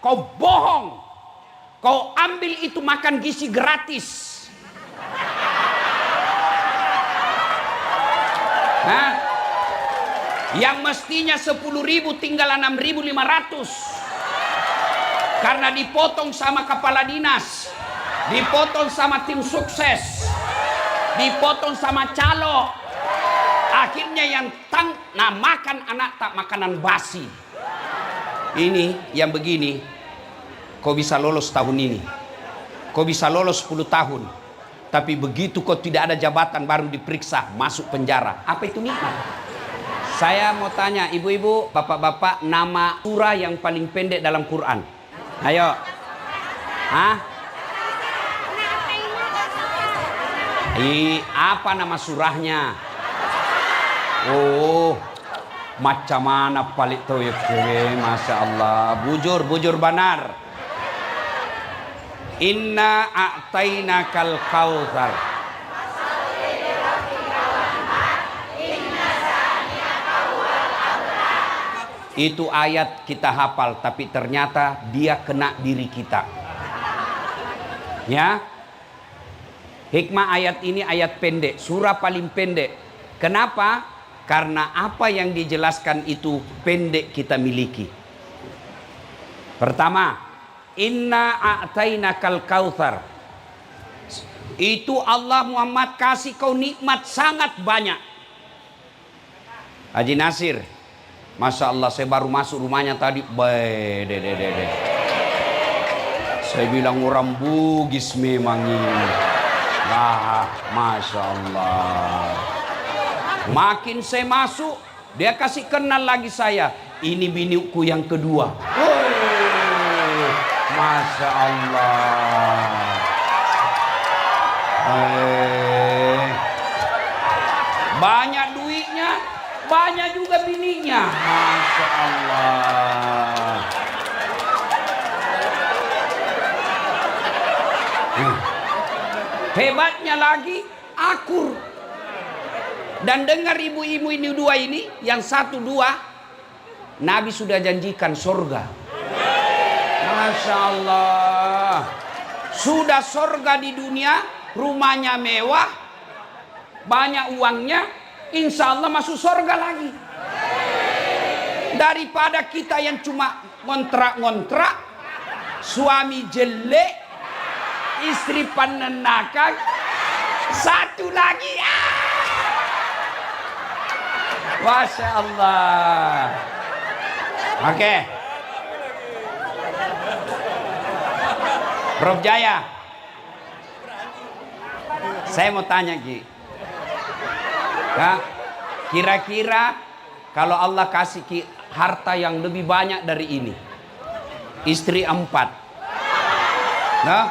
Kau bohong. Kau ambil itu makan gizi gratis. Hah? Yang mestinya 10.000 tinggal 6.500. Karena dipotong sama kepala dinas, dipotong sama tim sukses, dipotong sama calo. Akhirnya yang makan anak tak makanan basi. Ini yang begini, kau bisa lolos tahun ini, kau bisa lolos 10 tahun. Tapi begitu kau tidak ada jabatan baru diperiksa, masuk penjara. Apa itu nikmat? Saya mau tanya ibu-ibu, bapak-bapak, nama surah yang paling pendek dalam Quran. Ayo. Hah? Apa nama surahnya? Oh, macam mana paling tahu ya, Masya Allah. Bujur banar. Inna a'tainakal kautsar. Itu ayat kita hafal, tapi ternyata dia kena diri kita. Ya. Hikmah ayat ini ayat pendek, surah paling pendek. Kenapa? Karena apa yang dijelaskan itu pendek kita miliki. Pertama, inna a'tainakal kautsar. Itu Allah Muhammad kasih kau nikmat sangat banyak. Haji Nasir, Masya Allah, saya baru masuk rumahnya tadi. Saya bilang orang Bugis memang ini. Masya Allah. Makin saya masuk, dia kasih kenal lagi saya. Ini biniku yang kedua. Masya Allah. Banyak duitnya, banyak juga bininya. Masya Allah. Hebatnya lagi, akur. Dan dengar ibu-ibu ini dua ini, yang satu dua, Nabi sudah janjikan surga. Masya Allah. Sudah surga di dunia, rumahnya mewah, banyak uangnya, insya Allah masuk surga lagi. Daripada kita yang cuma ngontrak-ngontrak, suami jelek, istri penenakal, satu lagi. Masya Allah. Oke. Prof Jaya, saya mau tanya Ki. Kira-kira kalau Allah kasih Ki harta yang lebih banyak dari ini, istri 4, nah,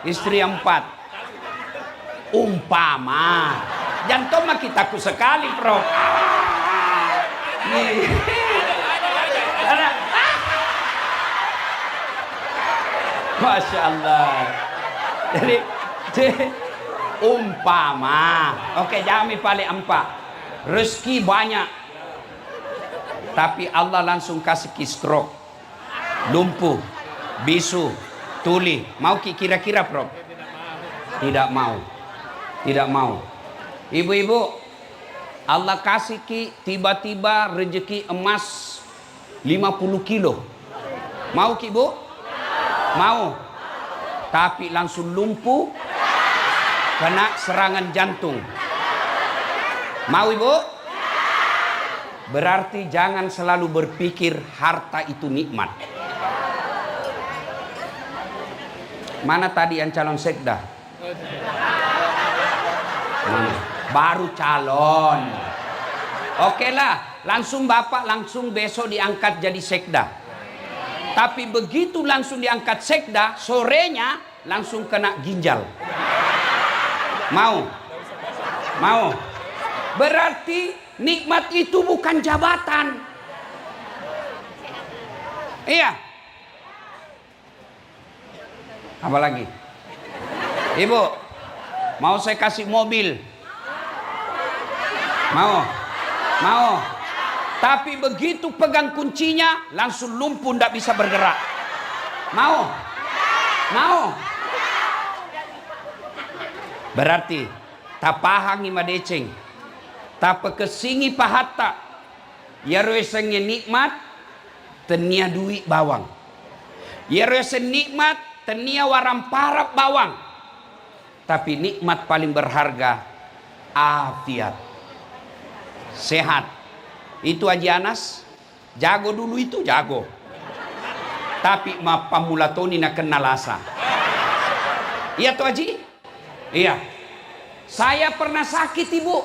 istri 4, umpama, jantung mah kitaku sekali, Prof. Masya Allah. Jadi umpama, oke, jami paling 4, rezeki banyak, tapi Allah langsung kasih ki stroke, lumpuh, bisu, tuli. Mau ki kira-kira, Prof? Tidak mau. Tidak mau. Ibu-ibu, Allah kasih ki tiba-tiba rezeki emas 50 kilo. Mau ki, Bu? Mau. Tapi langsung lumpuh, kena serangan jantung. Mau, Ibu? Berarti jangan selalu berpikir harta itu nikmat. Mana tadi yang calon sekda? Baru calon. Oke lah, langsung Bapak langsung besok diangkat jadi sekda. Tapi begitu langsung diangkat sekda, sorenya langsung kena ginjal. Mau? Mau? Berarti nikmat itu bukan jabatan. Iya. Apa lagi? Ibu, mau saya kasih mobil? Mau? Mau? Tapi begitu pegang kuncinya, langsung lumpuh, tidak bisa bergerak. Mau? Mau? Berarti tapahangi madeceng. Tapa kesingi pahatta. Ya roesengnya nikmat. Tenia duit bawang. Ya roeseng nikmat. Tenia waram parap bawang. Tapi nikmat paling berharga. Afiat. Sehat. Itu Haji Anas. Jago dulu itu jago. Tapi ma pamulatoni na kenalasa. Iya tuh Haji? Iya. Saya pernah sakit ibu.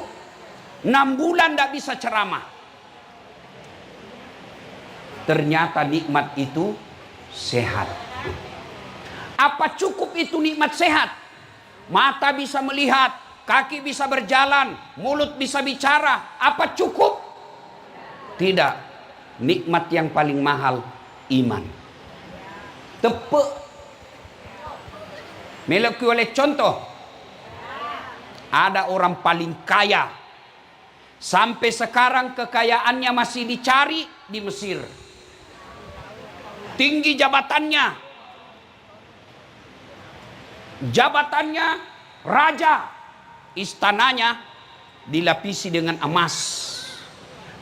6 bulan tidak bisa ceramah. Ternyata nikmat itu sehat. Apa cukup itu nikmat sehat? Mata bisa melihat, kaki bisa berjalan, mulut bisa bicara. Apa cukup? Tidak. Nikmat yang paling mahal iman. Tepuk. Meleki oleh contoh. Ada orang paling kaya. Sampai sekarang kekayaannya masih dicari di Mesir. Tinggi jabatannya. Jabatannya raja. Istananya dilapisi dengan emas.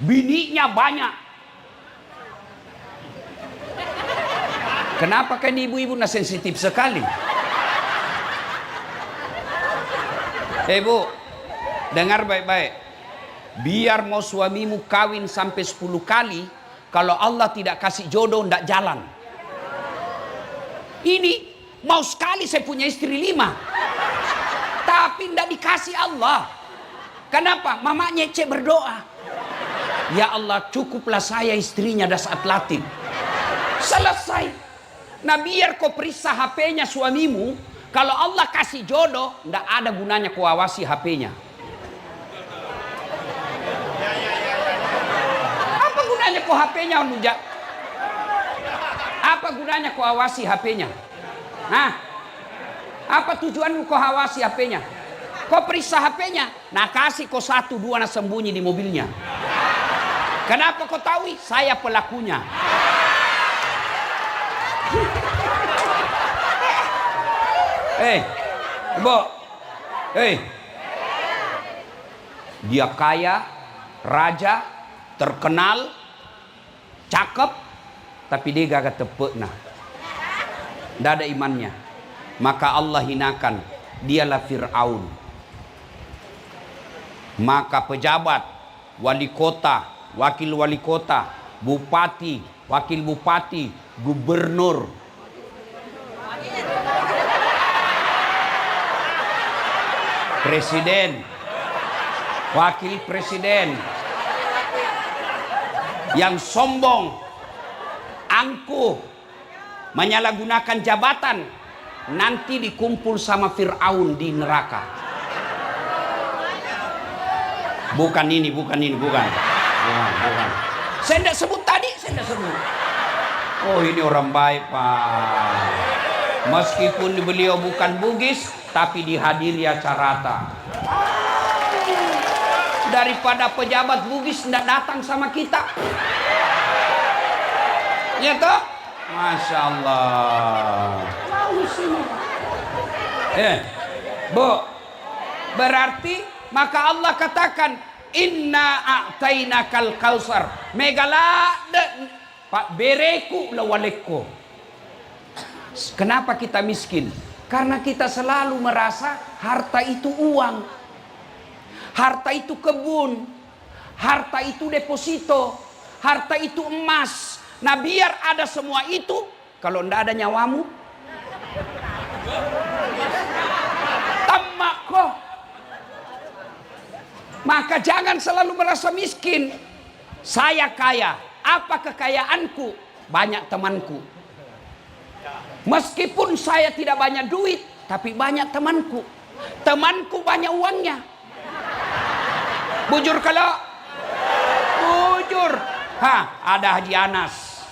Bininya banyak. Kenapa kan ibu-ibu nah sensitif sekali? Bu, dengar baik-baik. Biar mau suamimu kawin sampai 10 kali, kalau Allah tidak kasih jodoh, tidak jalan. Ini mau sekali saya punya istri 5, tapi tidak dikasih Allah. Kenapa? Mamanya cek berdoa. Ya Allah, cukuplah saya istrinya dah saat latih. Selesai. Nah biar kau periksa HP-nya suamimu. Kalau Allah kasih jodoh, tidak ada gunanya kau awasi HP-nya. Apa gunanya kau HP-nya? Apa gunanya kau awasi HP-nya? Hah? Apa tujuanmu kau awasi HP-nya? Kau periksa HP-nya, nah kasih kau 1, 2 nah sembunyi di mobilnya. Kenapa kau tahu? Saya pelakunya. Ibu, dia kaya, raja, terkenal, cakep, tapi dia gak tepuk nah. Tidak ada imannya. Maka Allah hinakan, dialah Fir'aun. Maka pejabat, wali kota, wakil wali kota, bupati, wakil bupati, gubernur, presiden, wakil presiden yang sombong, angkuh, menyalahgunakan jabatan, nanti dikumpul sama Fir'aun di neraka. Bukan. Saya tidak sebut tadi, saya tidak sebut. Oh ini orang baik Pak. Meskipun beliau bukan Bugis, tapi dihadiri acara. Daripada pejabat Bugis tidak datang sama kita. Ya toh? Masya Allah. Bu, berarti maka Allah katakan inna a'tainakal kausar megalade pak bereku lawaleko. Kenapa kita miskin? Karena kita selalu merasa harta itu uang, harta itu kebun, harta itu deposito, harta itu emas. Nah biar ada semua itu, kalau tidak ada nyawamu, tamak kok. Maka jangan selalu merasa miskin. Saya kaya. Apa kekayaanku? Banyak temanku. Meskipun saya tidak banyak duit, tapi banyak temanku. Temanku banyak uangnya. Bujur kalau? Bujur. Ada Haji Anas.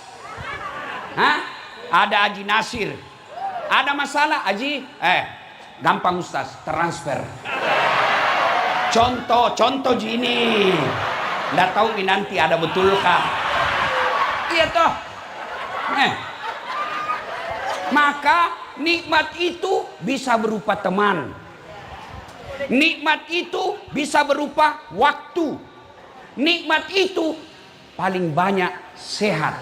Ada Haji Nasir. Ada masalah Haji? Gampang Ustaz, transfer. Contoh gini. Nggak tahu nanti ada betulkah? Iya toh. Maka nikmat itu bisa berupa teman. Nikmat itu bisa berupa waktu. Nikmat itu paling banyak sehat.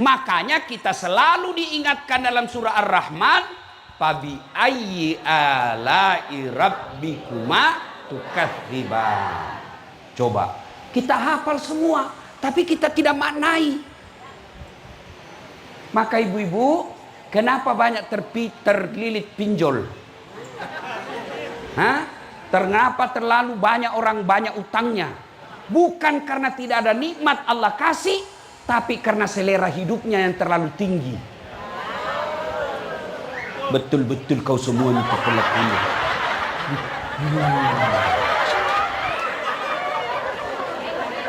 Makanya kita selalu diingatkan dalam surah Ar-Rahman, fabi ayyi ala'i rabbikuma tukadziban. Coba, kita hafal semua, tapi kita tidak maknai. Maka ibu-ibu, kenapa banyak terlilit pinjol? Kenapa terlalu banyak orang banyak utangnya? Bukan karena tidak ada nikmat Allah kasih, tapi karena selera hidupnya yang terlalu tinggi. Betul-betul kau semua ini kepelakuan.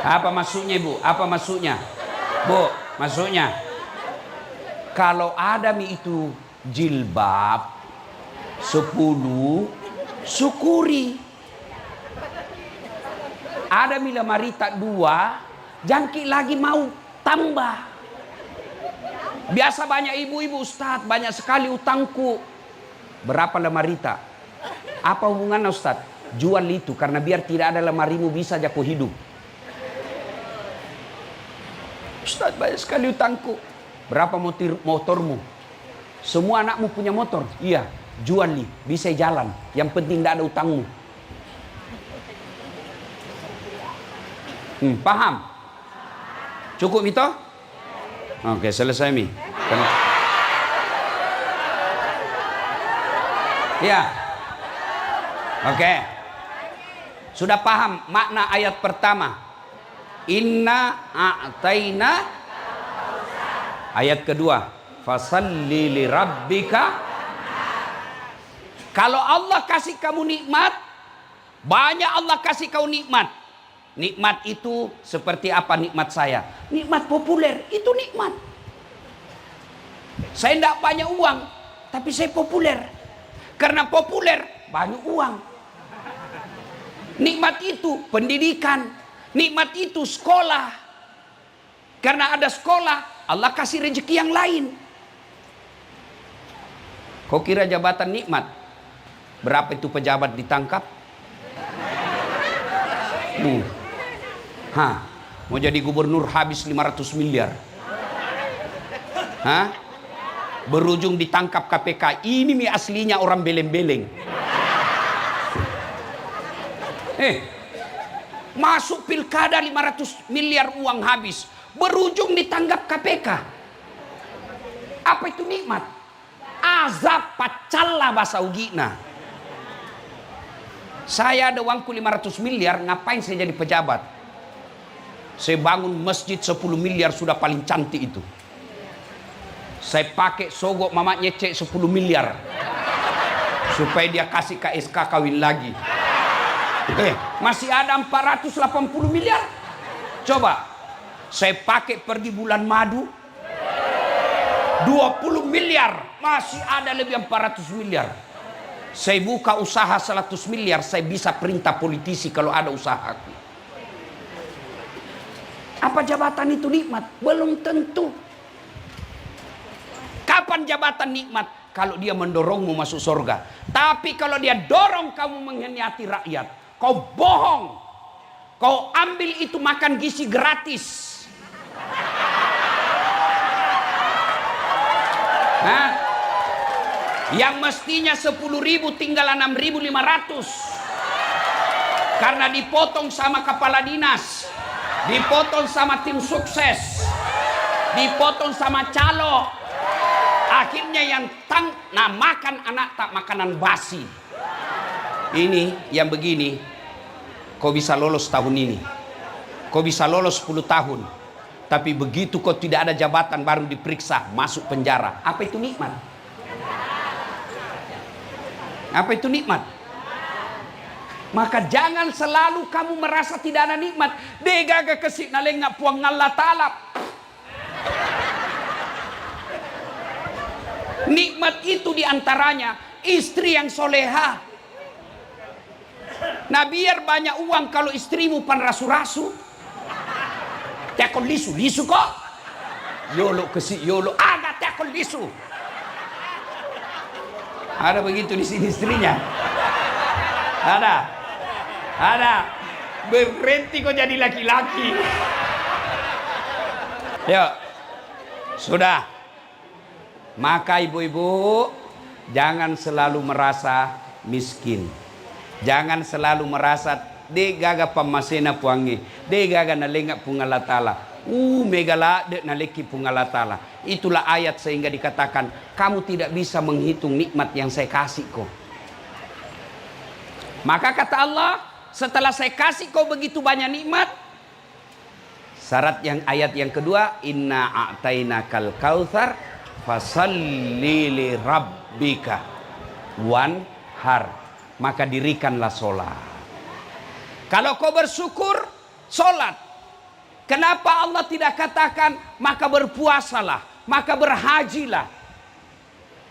Apa maksudnya, Bu? Apa maksudnya? Bu, maksudnya kalau Adam itu jilbab 10, syukuri. Ada mila marita 2, jangki lagi mau tambah. Biasa banyak ibu-ibu, Ustaz, banyak sekali utangku. Berapa lemarita? Apa hubungannya, Ustaz? Jual itu karena biar tidak ada lemarimu bisa jago hidup. Ustaz, banyak sekali utangku. Berapa motormu? Semua anakmu punya motor? Iya, jual nih, bisa jalan. Yang penting tidak ada utangmu. Paham? Cukup itu? Oke, selesai Mi. Ya. Oke. Sudah paham makna ayat pertama? Inna a'taina. Ayat kedua, fasalli li rabbika. Kalau Allah kasih kamu nikmat, banyak Allah kasih kau nikmat. Nikmat itu seperti apa nikmat saya? Nikmat populer, itu nikmat. Saya tidak banyak uang, tapi saya populer. Karena populer, banyak uang. Nikmat itu pendidikan. Nikmat itu sekolah. Karena ada sekolah, Allah kasih rezeki yang lain. Kau kira jabatan nikmat? Berapa itu pejabat ditangkap? Mau jadi gubernur habis 500 miliar. Berujung ditangkap KPK. Ini mi aslinya orang beleng-beleng. Masuk pilkada 500 miliar uang habis. Berujung ditangkap KPK. Apa itu nikmat? Azab pacalla bahasa ugina. Saya ada uangku 500 miliar, ngapain saya jadi pejabat? Saya bangun masjid 10 miliar sudah paling cantik itu. Saya pakai sogok mama nyecek 10 miliar. Supaya dia kasih KSK kawin lagi. Masih ada 480 miliar. Coba, saya pakai pergi bulan madu 20 miliar. Masih ada lebih 400 miliar. Saya buka usaha 100 miliar, saya bisa perintah politisi kalau ada usahaku. Apa jabatan itu nikmat? Belum tentu. Kapan jabatan nikmat? Kalau dia mendorongmu masuk surga. Tapi kalau dia dorong kamu mengkhianati rakyat, kau bohong. Kau ambil itu makan gizi gratis. Yang mestinya 10.000 tinggal 6.500. Karena dipotong sama kepala dinas, dipotong sama tim sukses, dipotong sama calo. Akhirnya yang makan anak tak makanan basi. Ini yang begini, kau bisa lolos tahun ini, kau bisa lolos 10 tahun. Tapi begitu kau tidak ada jabatan baru diperiksa, masuk penjara. Apa itu nikmat? Apa itu nikmat? Maka jangan selalu kamu merasa tidak ada nikmat. Degaga kesik nalengak puang Allah Ta'ala. Nikmat itu diantaranya istri yang soleha. Nah biar banyak uang kalau istrimu pan rasu-rasu. Tekon lisu kok. Yolo kesik yolo agak tekon lisu. Ada begitu di sini istrinya? Ada? Ada? Berhenti kok jadi laki-laki. Yuk. Sudah. Maka ibu-ibu, jangan selalu merasa miskin. Jangan selalu merasa de gaga pamasena puangi, de gaga nalenga pungala tala. Megala de naleki pungala tala. Itulah ayat sehingga dikatakan kamu tidak bisa menghitung nikmat yang saya kasih kau. Maka kata Allah, setelah saya kasih kau begitu banyak nikmat, syarat yang ayat yang kedua, inna a'tainakal kautsar fasalli li rabbika wanhar, maka dirikanlah sholat. Kalau kau bersyukur, sholat. Kenapa Allah tidak katakan maka berpuasalah, maka berhajilah?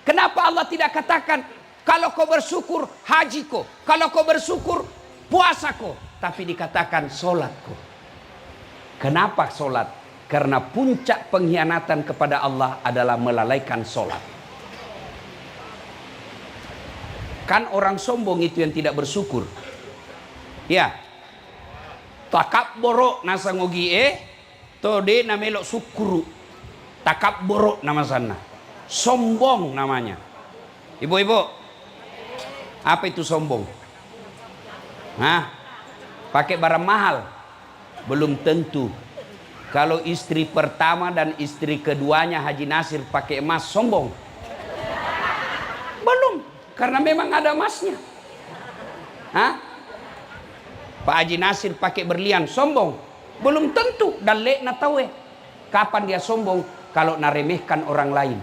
Kenapa Allah tidak katakan kalau kau bersyukur haji kau, kalau kau bersyukur puasa kau, tapi dikatakan sholat kau? Kenapa sholat? Karena puncak pengkhianatan kepada Allah adalah melalaikan sholat. Kan orang sombong itu yang tidak bersyukur. Ya. Takap borok nasa ngogi to de namelok sukuru. Takap borok nama sana. Sombong namanya. Ibu-ibu, apa itu sombong? Hah? Pakai barang mahal? Belum tentu. Kalau istri pertama dan istri keduanya Haji Nasir pakai emas, sombong? Belum, karena memang ada emasnya. Hah? Pak Haji Nasir pakai berlian, sombong? Belum tentu. Dan lek na tahu kapan dia sombong? Kalau naremehkan orang lain,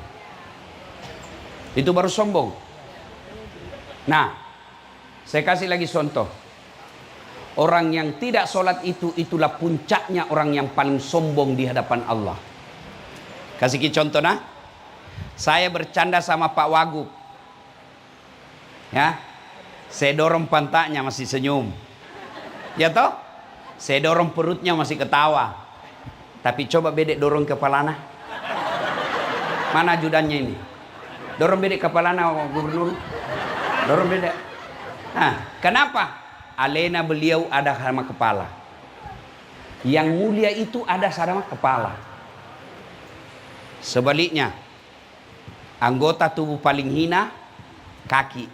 itu baru sombong. Nah, saya kasih lagi contoh. Orang yang tidak sholat itulah puncaknya orang yang paling sombong di hadapan Allah. Kasih contoh nah. Saya bercanda sama Pak Wagub. Ya, saya dorong pantatnya masih senyum. Ya toh? Saya dorong perutnya masih ketawa. Tapi coba bedek dorong kepalana. Mana ajudannya ini? Dorong bedek kepalana gubernur. Dorong bedek. Nah, kenapa? Alena beliau ada sama kepala. Yang mulia itu ada sama kepala. Sebaliknya, anggota tubuh paling hina kaki.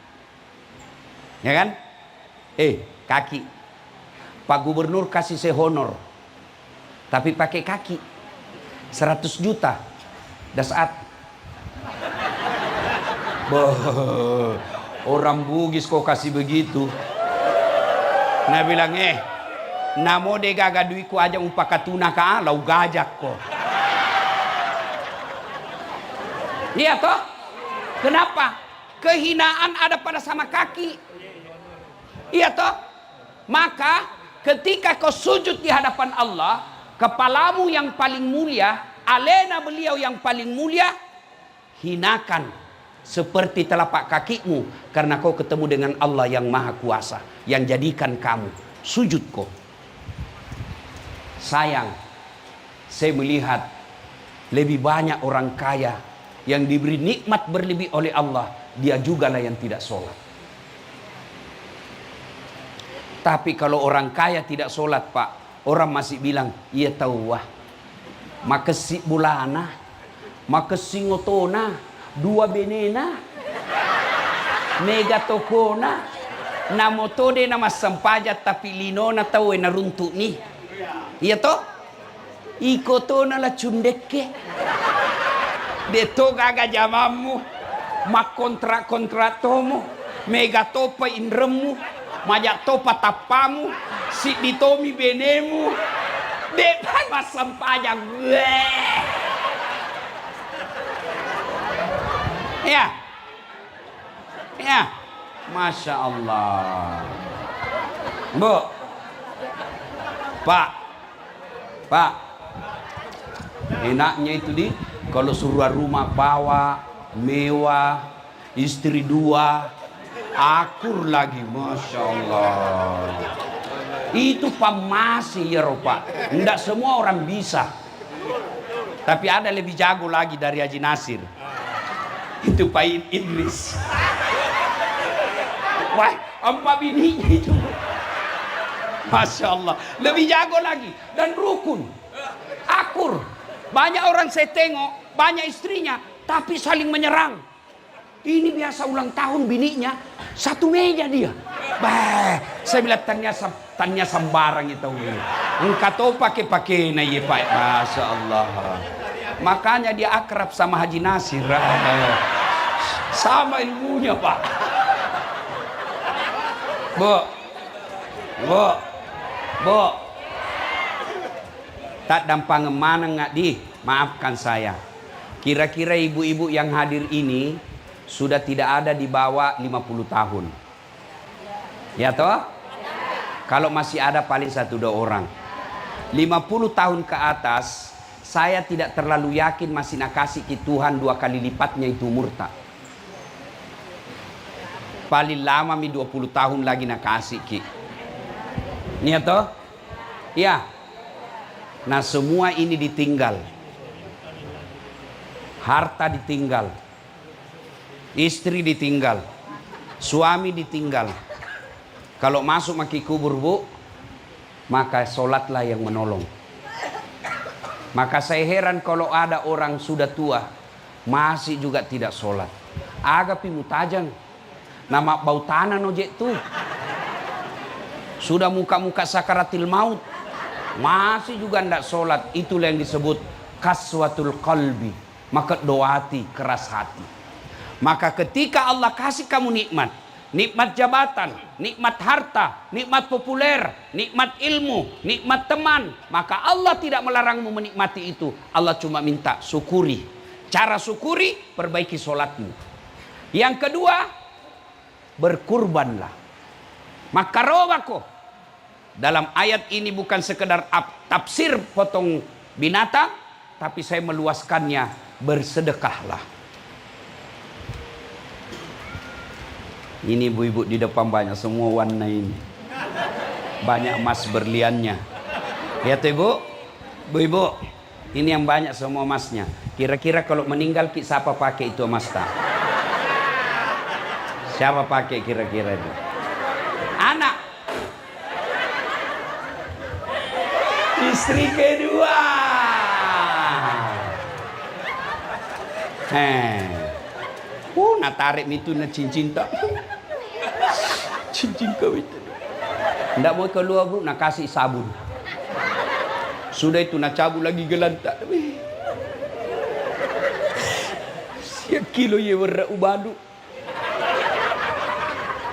Ya kan? Kaki. Pak Gubernur kasih saya honor, tapi pakai kaki 100 juta dasat. Orang Bugis kok kasih begitu. Nah bilang namo de gaga duiku aja umpakatuna ka lau gajak kok. Iya toh? Kenapa? Kehinaan ada pada sama kaki. Iya toh? Maka ketika kau sujud di hadapan Allah, kepalamu yang paling mulia, alena beliau yang paling mulia, hinakan seperti telapak kakimu, karena kau ketemu dengan Allah yang maha kuasa, yang jadikan kamu sujud kau. Sayang, saya melihat lebih banyak orang kaya yang diberi nikmat berlebih oleh Allah, dia jugalah yang tidak sholat. Tapi kalau orang kaya tidak sholat Pak, orang masih bilang, iya tahu wah, makesi bulana, makesi ngotona, 2 benena, mega tokona, namotode nama sempajat tapi linona tahu na runtuk nih. Iya toh? Ikotona la cundekke. Deto gaga jamamu, mak kontrak tomu, mega topa indremu. Majak topa tapamu, si ditomi benemu, depan masam pajang. Ya, Masya Allah. Bu, Pak, enaknya itu kalau suruh rumah bawa, mewah, istri 2, akur lagi, Masya Allah. Itu pamasi ya Pak. Tidak semua orang bisa. Tapi ada lebih jago lagi dari Haji Nasir. Itu Pak Idris. Wah, 4 bininya itu. Masya Allah. Lebih jago lagi. Dan rukun. Akur. Banyak orang saya tengok, banyak istrinya, tapi saling menyerang. Ini biasa ulang tahun bininya, satu meja dia. Bah, saya bilang tanya sembarang itu. Engkau tahu pakai na ye Pak. Masya Allah. Makanya dia akrab sama Haji Nasir. Sama ilmunya Pak. Bu. Tak dampang mana nggak di? Maafkan saya. Kira-kira ibu-ibu yang hadir ini sudah tidak ada di bawah 50 tahun. Ya toh? Kalau masih ada paling 1-2 orang. 50 tahun ke atas, saya tidak terlalu yakin masih nak kasih ke Tuhan 2 kali lipatnya itu murtad. Paling lama 20 tahun lagi nak kasih ki. Nih toh? Ya. Nah semua ini ditinggal. Harta ditinggal. Istri ditinggal. Suami ditinggal. Kalau masuk maki kubur bu, maka sholatlah yang menolong. Maka saya heran kalau ada orang sudah tua masih juga tidak sholat. Agapi mutajang. Nama bau tanah nojek tuh. Sudah muka-muka sakaratil maut. Masih juga tidak sholat. Itulah yang disebut kaswatul qalbi. Maka doati, keras hati. Maka ketika Allah kasih kamu nikmat. Nikmat jabatan, nikmat harta, nikmat populer, nikmat ilmu, nikmat teman. Maka Allah tidak melarangmu menikmati itu. Allah cuma minta syukuri. Cara syukuri, perbaiki sholatmu. Yang kedua, berkurbanlah. Maka robako. Dalam ayat ini bukan sekedar tafsir potong binatang, tapi saya meluaskannya, bersedekahlah. Ini ibu-ibu di depan banyak semua warna ini. Banyak emas berliannya. Lihat ibu, ibu, ini yang banyak semua emasnya. Kira-kira kalau meninggal siapa pakai itu emas tak? Siapa pakai kira-kira itu? Anak. Istri kedua. Nak tarik itu nak cincin tak? Cincin kau itu. Ndak mau keluar bu, nak kasih sabun. Sudah itu nak cabut lagi gelantak. Siap kilo ye warna ubadu.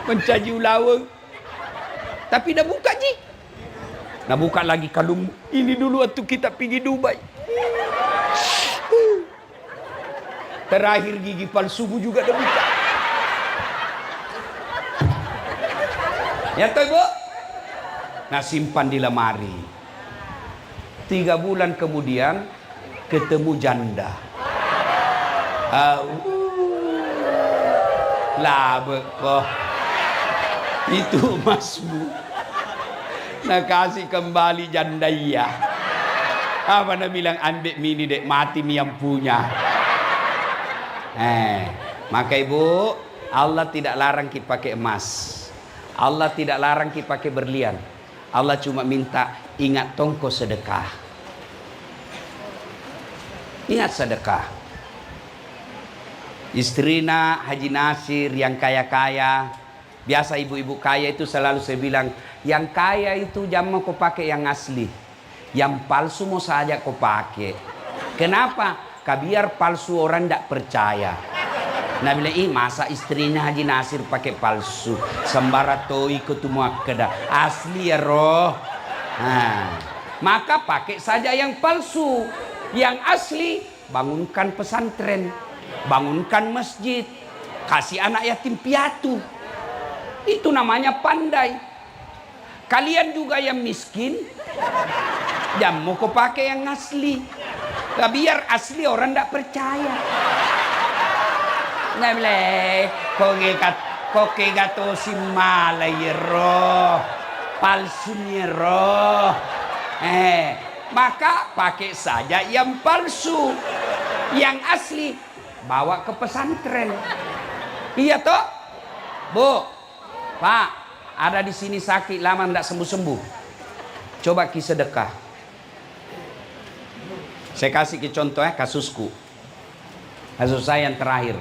Mencaji ulawang. Tapi dah buka ji. Nak buka lagi kalung. Ini dulu waktu kita pergi Dubai. Terakhir gigi palsu juga dah buka. Ya toh ibu? Nah simpan di lemari. 3 bulan kemudian ketemu janda. Lah bekoh. Itu masmu. Nah kasih kembali janda iya. Apa nak bilang ambek mini dek mati mi yang punya. Maka ibu, Allah tidak larang kita pakai emas. Allah tidak larang kita pakai berlian. Allah cuma minta ingat tongko sedekah. Ingat sedekah. Istrina Haji Nasir yang kaya-kaya. Biasa ibu-ibu kaya itu selalu saya bilang, yang kaya itu jangan kau pakai yang asli. Yang palsu mau saja kau pakai. Kenapa? Biar palsu orang tidak percaya. Nah bilang, masa istrinya Haji Nasir pakai palsu. Sembara to ikut muakkadah. Asli ya roh. Maka pakai saja yang palsu. Yang asli, bangunkan pesantren. Bangunkan masjid. Kasih anak yatim piatu. Itu namanya pandai. Kalian juga yang miskin, jangan mau kau pakai yang asli. Biar asli orang tidak percaya. Nah boleh, kau gato si malai roh, palsunya roh. Maka pakai saja yang palsu, yang asli bawa ke pesantren. Iya toh, bu. Pak, ada di sini sakit lama tidak sembuh-sembuh. Coba ki sedekah. Saya kasih ki contoh kasusku. Kasus saya yang terakhir.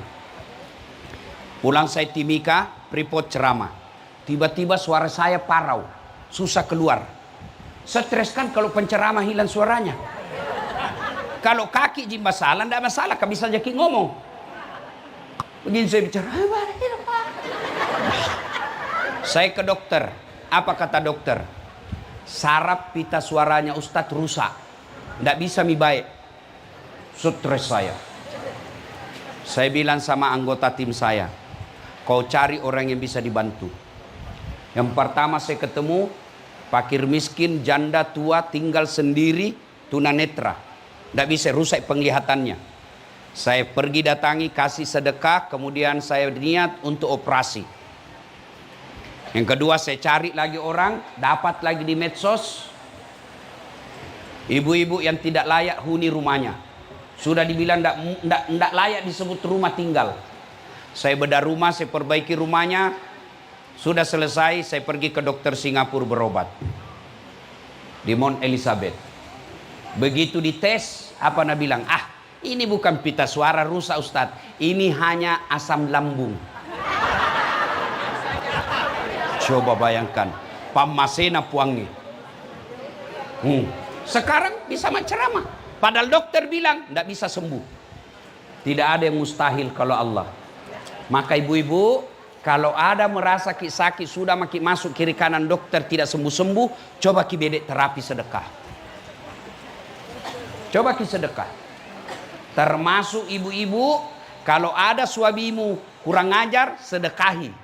Pulang saya Timika, Freeport ceramah. Tiba-tiba suara saya parau, susah keluar. Stres kan kalau penceramah hilang suaranya. Kalau kaki di masalah, tidak masalah, kan bisa jadi ngomong. Begini saya bicara, saya ke dokter. Apa kata dokter? Saraf pita suaranya Ustadz rusak, tidak bisa mi baik. Stres saya. Saya bilang sama anggota tim saya, kau cari orang yang bisa dibantu. Yang pertama saya ketemu fakir miskin, janda tua, tinggal sendiri, tunanetra, tidak bisa, rusak penglihatannya. Saya pergi datangi, kasih sedekah, kemudian saya niat untuk operasi. Yang kedua saya cari lagi orang, dapat lagi di medsos, ibu-ibu yang tidak layak huni rumahnya. Sudah dibilang tidak layak disebut rumah tinggal. Saya bedah rumah, saya perbaiki rumahnya. Sudah selesai, saya pergi ke dokter Singapura berobat. Di Mount Elizabeth. Begitu dites, apa nak bilang? Ah, ini bukan pita suara rusak Ustadz. Ini hanya asam lambung. Coba bayangkan, pamasena puangi. Sekarang bisa menceramah. Padahal dokter bilang tidak bisa sembuh. Tidak ada yang mustahil kalau Allah. Maka ibu-ibu, kalau ada merasa sakit sudah makin masuk kiri kanan dokter tidak sembuh-sembuh, coba ki bedek terapi sedekah. Coba ki sedekah. Termasuk ibu-ibu, kalau ada suamimu kurang ajar, sedekahi.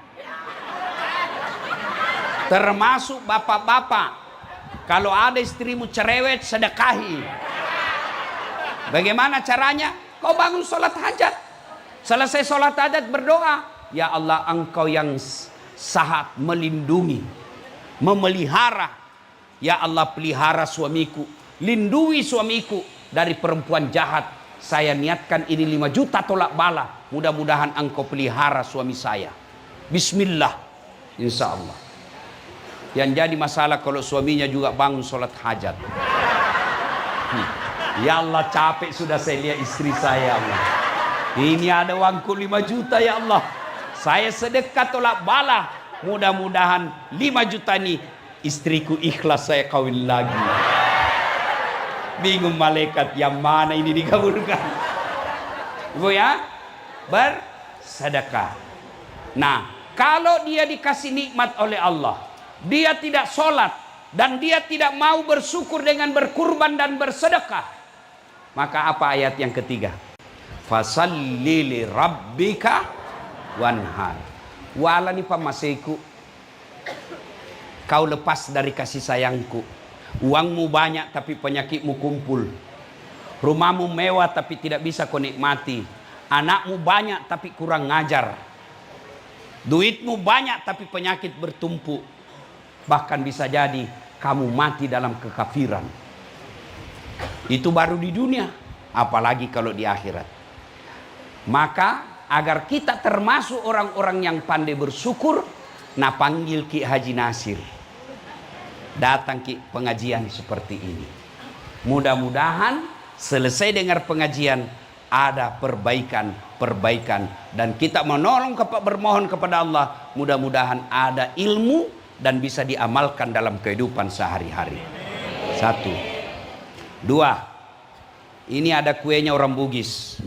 Termasuk bapak-bapak, kalau ada istrimu cerewet, sedekahi. Bagaimana caranya? Kau bangun sholat hajat. Selesai sholat hajat berdoa. Ya Allah, Engkau yang sahat melindungi, memelihara. Ya Allah, pelihara suamiku. Lindungi suamiku dari perempuan jahat. Saya niatkan ini 5 juta tolak bala. Mudah-mudahan Engkau pelihara suami saya. Bismillah. Insya Allah. Yang jadi masalah kalau suaminya juga bangun sholat hajat. Ya Allah, capek sudah saya lihat istri saya, Allah. Ini ada uangku 5 juta ya Allah. Saya sedekah tolak bala. Mudah-mudahan 5 juta ini istriku ikhlas saya kawin lagi. Bingung malaikat yang mana ini dikabulkan. Ibu ya, bersedekah. Nah, kalau dia dikasih nikmat oleh Allah, dia tidak sholat, dan dia tidak mau bersyukur dengan berkurban dan bersedekah, maka apa ayat yang ketiga? Fasalli li rabbika wanhar. Walani pamaseku, kau lepas dari kasih sayangku. Uangmu banyak tapi penyakitmu kumpul. Rumahmu mewah tapi tidak bisa kau nikmati. Anakmu banyak tapi kurang ngajar. Duitmu banyak tapi penyakit bertumpuk. Bahkan bisa jadi kamu mati dalam kekafiran. Itu baru di dunia, apalagi kalau di akhirat. Maka agar kita termasuk orang-orang yang pandai bersyukur, nah panggil Ki Haji Nasir. Datang Ki pengajian seperti ini. Mudah-mudahan selesai dengar pengajian ada perbaikan dan kita bermohon kepada Allah, mudah-mudahan ada ilmu dan bisa diamalkan dalam kehidupan sehari-hari. 1, 2. Ini ada kuenya orang Bugis.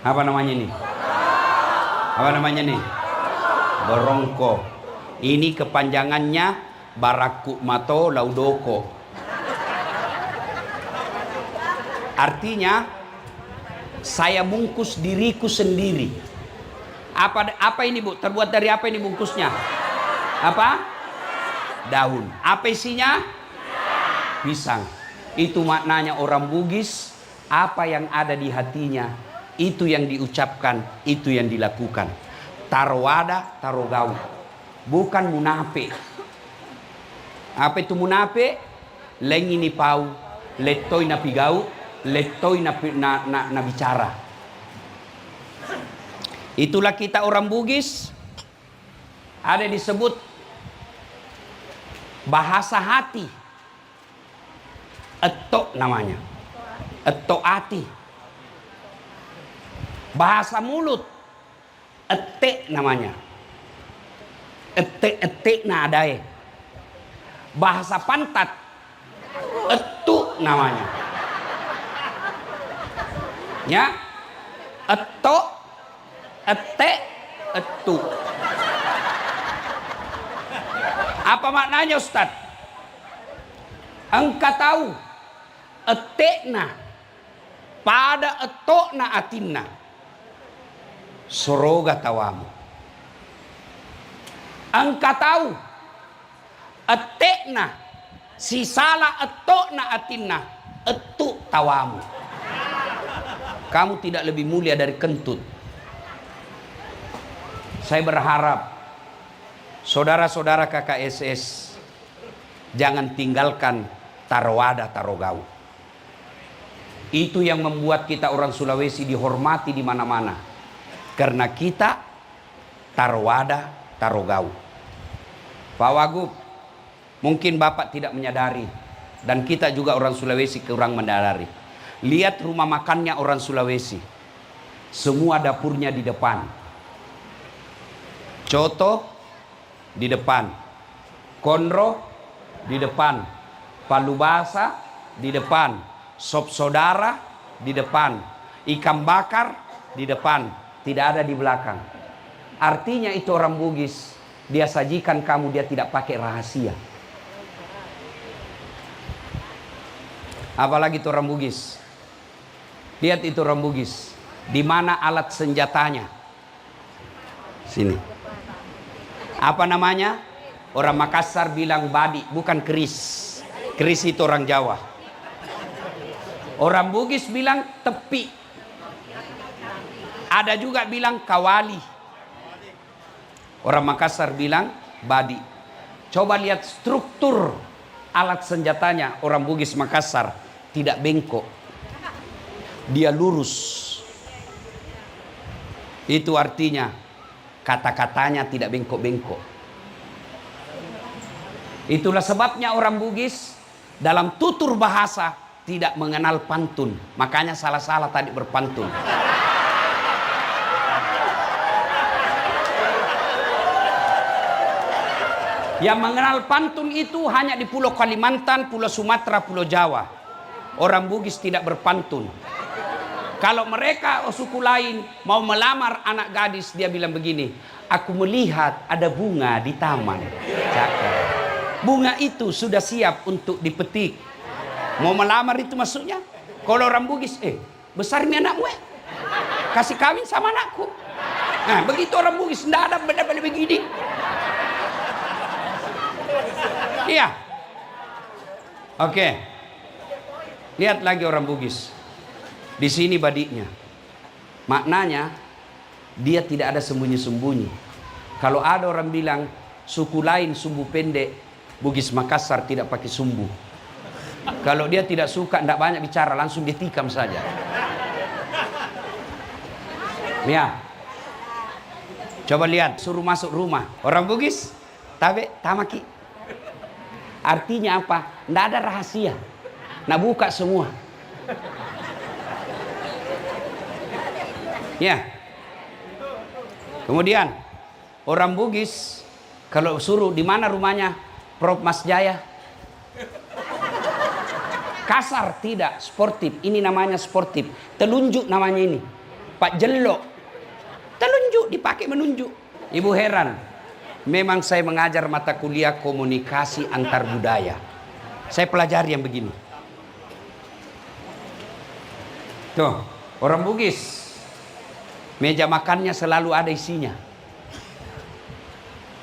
Apa namanya nih? Apa namanya nih? Berongko. Ini kepanjangannya Baraku Mato Laudoko. Artinya saya bungkus diriku sendiri. Apa ini Bu? Terbuat dari apa ini bungkusnya? Apa? Daun. Apa isinya? Pisang. Itu maknanya orang Bugis. Apa yang ada di hatinya, itu yang diucapkan, itu yang dilakukan. Tarwada, tarogau. Bukan munafik. Apa itu munafik? Lengi ni pau, letoi na pigau, letoi na bicara. Itulah kita orang Bugis. Ada disebut bahasa hati. Etok namanya. Etok hati. Bahasa mulut. Etek namanya. Etek na adae. Bahasa pantat. Etuk namanya. Ya. Etok, etek, etuk. Apa maknanya Ustaz? Engkau tahu etekna pada etokna atinna soroga tawamu. Engkau tahu etekna si salah etokna atinna etuk tawamu. Kamu tidak lebih mulia dari kentut. Saya berharap saudara-saudara KKSS jangan tinggalkan tarwada tarogau. Itu yang membuat kita orang Sulawesi dihormati di mana-mana. Karena kita tarwada tarogau. Pak Wagub, mungkin Bapak tidak menyadari dan kita juga orang Sulawesi kurang menyadari. Lihat rumah makannya orang Sulawesi. Semua dapurnya di depan. Coto di depan. Konro di depan. Palu basah di depan. Sop saudara di depan. Ikan bakar di depan. Tidak ada di belakang. Artinya itu orang Bugis. Dia sajikan kamu, dia tidak pakai rahasia. Apalagi itu orang Bugis. Lihat itu orang Bugis. Di mana alat senjatanya? Sini. Apa namanya? Orang Makassar bilang badi, bukan keris. Keris itu orang Jawa. Orang Bugis bilang tepi. Ada juga bilang kawali. Orang Makassar bilang badi. Coba lihat struktur alat senjatanya orang Bugis Makassar. Tidak bengkok. Dia lurus. Itu artinya kata-katanya tidak bengkok-bengkok. Itulah sebabnya orang Bugis dalam tutur bahasa tidak mengenal pantun. Makanya salah-salah tadi berpantun. Yang mengenal pantun itu hanya di Pulau Kalimantan, Pulau Sumatera, Pulau Jawa. Orang Bugis tidak berpantun. Kalau mereka suku lain mau melamar anak gadis, dia bilang begini, aku melihat ada bunga di taman. Cakep. Bunga itu sudah siap untuk dipetik. Mau melamar itu maksudnya. Kalau orang Bugis, besar ini anakmu kasih kawin sama anakku. Nah, begitu orang Bugis, tidak ada benda-benda begini. Iya. Oke. Lihat lagi orang Bugis. Di sini badiknya. Maknanya dia tidak ada sembunyi-sembunyi. Kalau ada orang bilang suku lain sumbu pendek, Bugis Makassar tidak pakai sumbu. Kalau dia tidak suka, tidak banyak bicara, langsung ditikam saja. Ya. Coba lihat, suruh masuk rumah. Orang Bugis, tabe, tamaki. Artinya apa? Tidak ada rahasia. Nah, buka semua. Ya. Kemudian orang Bugis kalau suruh di mana rumahnya Prof Mas Jaya? Kasar tidak, sportif. Ini namanya sportif. Telunjuk namanya ini. Pak Jello. Telunjuk dipakai menunjuk. Ibu heran. Memang saya mengajar mata kuliah komunikasi antar budaya. Saya pelajari yang begini. Tuh, orang Bugis. Meja makannya selalu ada isinya.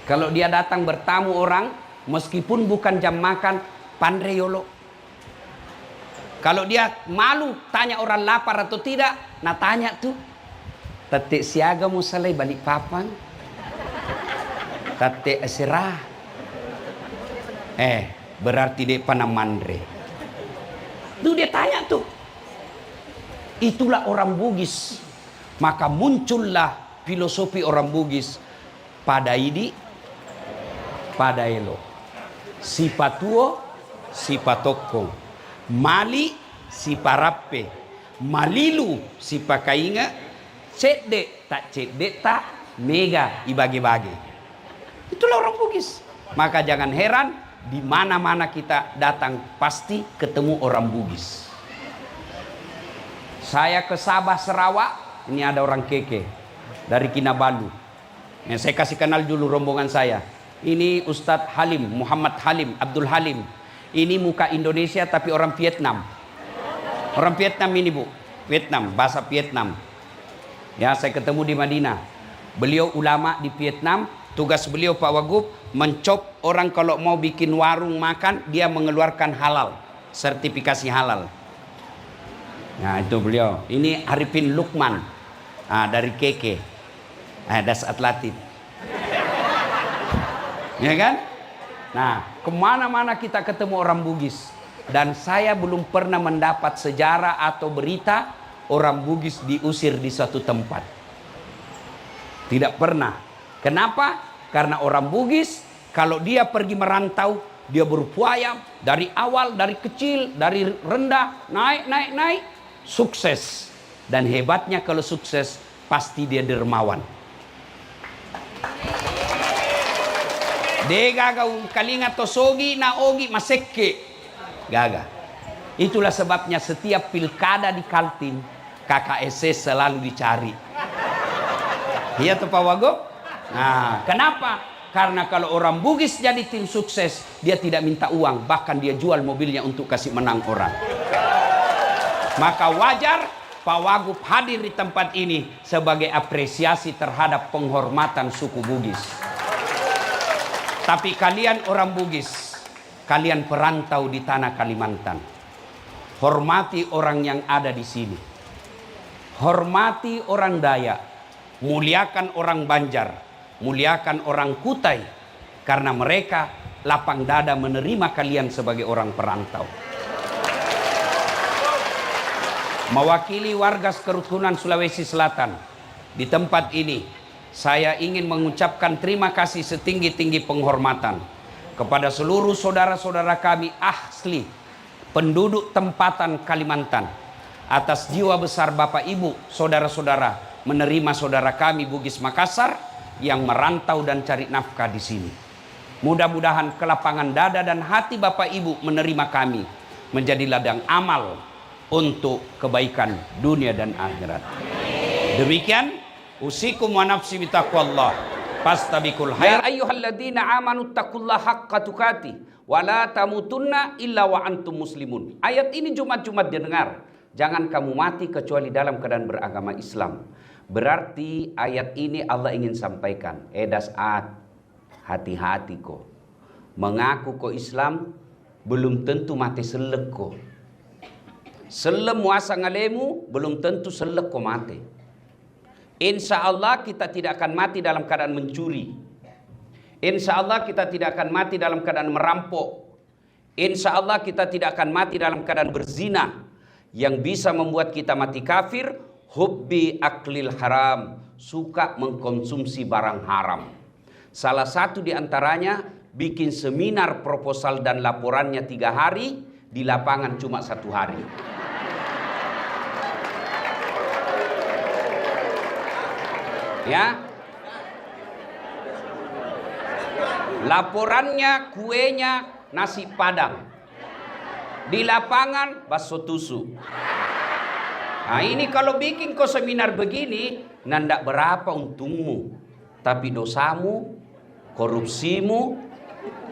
Kalau dia datang bertamu orang, meskipun bukan jam makan, pandai yolo. Kalau dia malu tanya orang lapar atau tidak, nah tanya tuh. Tetek siaga mau selai balik papan. Tetek serah. Berarti dia panamandre. Tuh dia tanya tuh. Itulah orang Bugis. Maka muncullah filosofi orang Bugis. Pada ini pada elo. Si patuo, si patoko. Mali, si parape. Malilu, si pakainga. Cedek tak mega ibagi-bagi. Itulah orang Bugis. Maka jangan heran, di mana-mana kita datang pasti ketemu orang Bugis. Saya ke Sabah Sarawak, ini ada orang keke dari Kinabalu. Saya kasih kenal dulu rombongan saya. Ini Ustadz Halim, Muhammad Halim, Abdul Halim. Ini muka Indonesia tapi orang Vietnam. Orang Vietnam ini, Bu. Vietnam, bahasa Vietnam. Ya, saya ketemu di Madinah. Beliau ulama di Vietnam. Tugas beliau Pak Wagub mencop orang kalau mau bikin warung makan, dia mengeluarkan halal, sertifikasi halal. Nah, itu beliau. Ini Arifin Lukman, dari Keke, Das Atlatif. Ya kan? Nah, kemana-mana kita ketemu orang Bugis. Dan saya belum pernah mendapat sejarah atau berita orang Bugis diusir di suatu tempat. Tidak pernah. Kenapa? Karena orang Bugis kalau dia pergi merantau, dia berupaya dari awal, dari kecil, dari rendah, naik, sukses. Dan hebatnya kalau sukses, pasti dia dermawan. Degaga kalinga tosogi na ogi masekke. Gaga. Itulah sebabnya setiap pilkada di Kaltim, KKSS selalu dicari. Iya tuh Pak Wagub? Nah, kenapa? Karena kalau orang Bugis jadi tim sukses, dia tidak minta uang, bahkan dia jual mobilnya untuk kasih menang orang. Maka wajar Pak Wagub hadir di tempat ini sebagai apresiasi terhadap penghormatan suku Bugis. Tapi kalian orang Bugis, kalian perantau di tanah Kalimantan, hormati orang yang ada di sini. Hormati orang Dayak, muliakan orang Banjar, muliakan orang Kutai, karena mereka lapang dada menerima kalian sebagai orang perantau. Mewakili warga kerukunan Sulawesi Selatan di tempat ini, saya ingin mengucapkan terima kasih setinggi-tinggi penghormatan kepada seluruh saudara-saudara kami asli penduduk tempatan Kalimantan atas jiwa besar Bapak Ibu, saudara-saudara menerima saudara kami Bugis Makassar yang merantau dan cari nafkah di sini. Mudah-mudahan kelapangan dada dan hati Bapak Ibu menerima kami menjadi ladang amal untuk kebaikan dunia dan akhirat. Demikian usikum wa nafsi bitaqwallah fastabiqul khair. Ya ayyuhalladzina amanu taqullaha haqqa tuqatih wa la tamutunna illa wa antum muslimun. Ayat ini Jumat-Jumat didengar. Jangan kamu mati kecuali dalam keadaan beragama Islam. Berarti ayat ini Allah ingin sampaikan, hati-hati kok. Mengaku kok Islam belum tentu mati selek kok. Selem muasa ngalemu belum tentu selek kok mati. Insya Allah kita tidak akan mati dalam keadaan mencuri. Insya Allah kita tidak akan mati dalam keadaan merampok. Insya Allah kita tidak akan mati dalam keadaan berzina. Yang bisa membuat kita mati kafir, hubbi aklil haram, suka mengkonsumsi barang haram. Salah satu di antaranya bikin seminar proposal dan laporannya 3 hari, di lapangan cuma 1 hari. Ya, laporannya kuenya nasi padang, di lapangan bakso tusuk. Nah ini kalau bikin kau seminar begini, nandak berapa untungmu, tapi dosamu, korupsimu,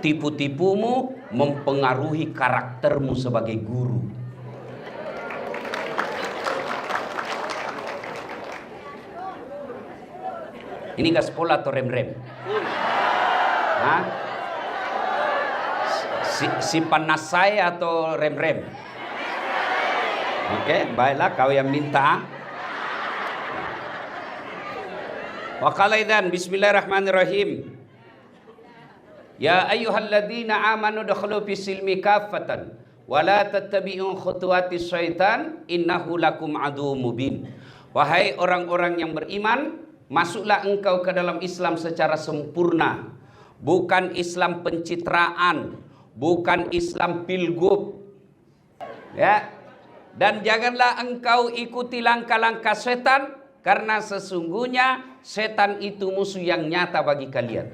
tipu-tipumu mempengaruhi karaktermu sebagai guru. Ini gaspol atau rem-rem? Hah? Si panas saya atau rem-rem? Oke, baiklah kau yang minta. Wa qala idzan bismillahirrahmanirrahim. Ya ayyuhalladzina amanu dakhulu fis silmi kaffatan wa la tattabi'u khutuwatis syaitan innahu lakum aduwwum mubin. Wahai orang-orang yang beriman, masuklah engkau ke dalam Islam secara sempurna. bukan Islam pencitraan, bukan Islam pilgub. Ya. Dan janganlah engkau ikuti langkah-langkah setan, karena sesungguhnya setan itu musuh yang nyata bagi kalian.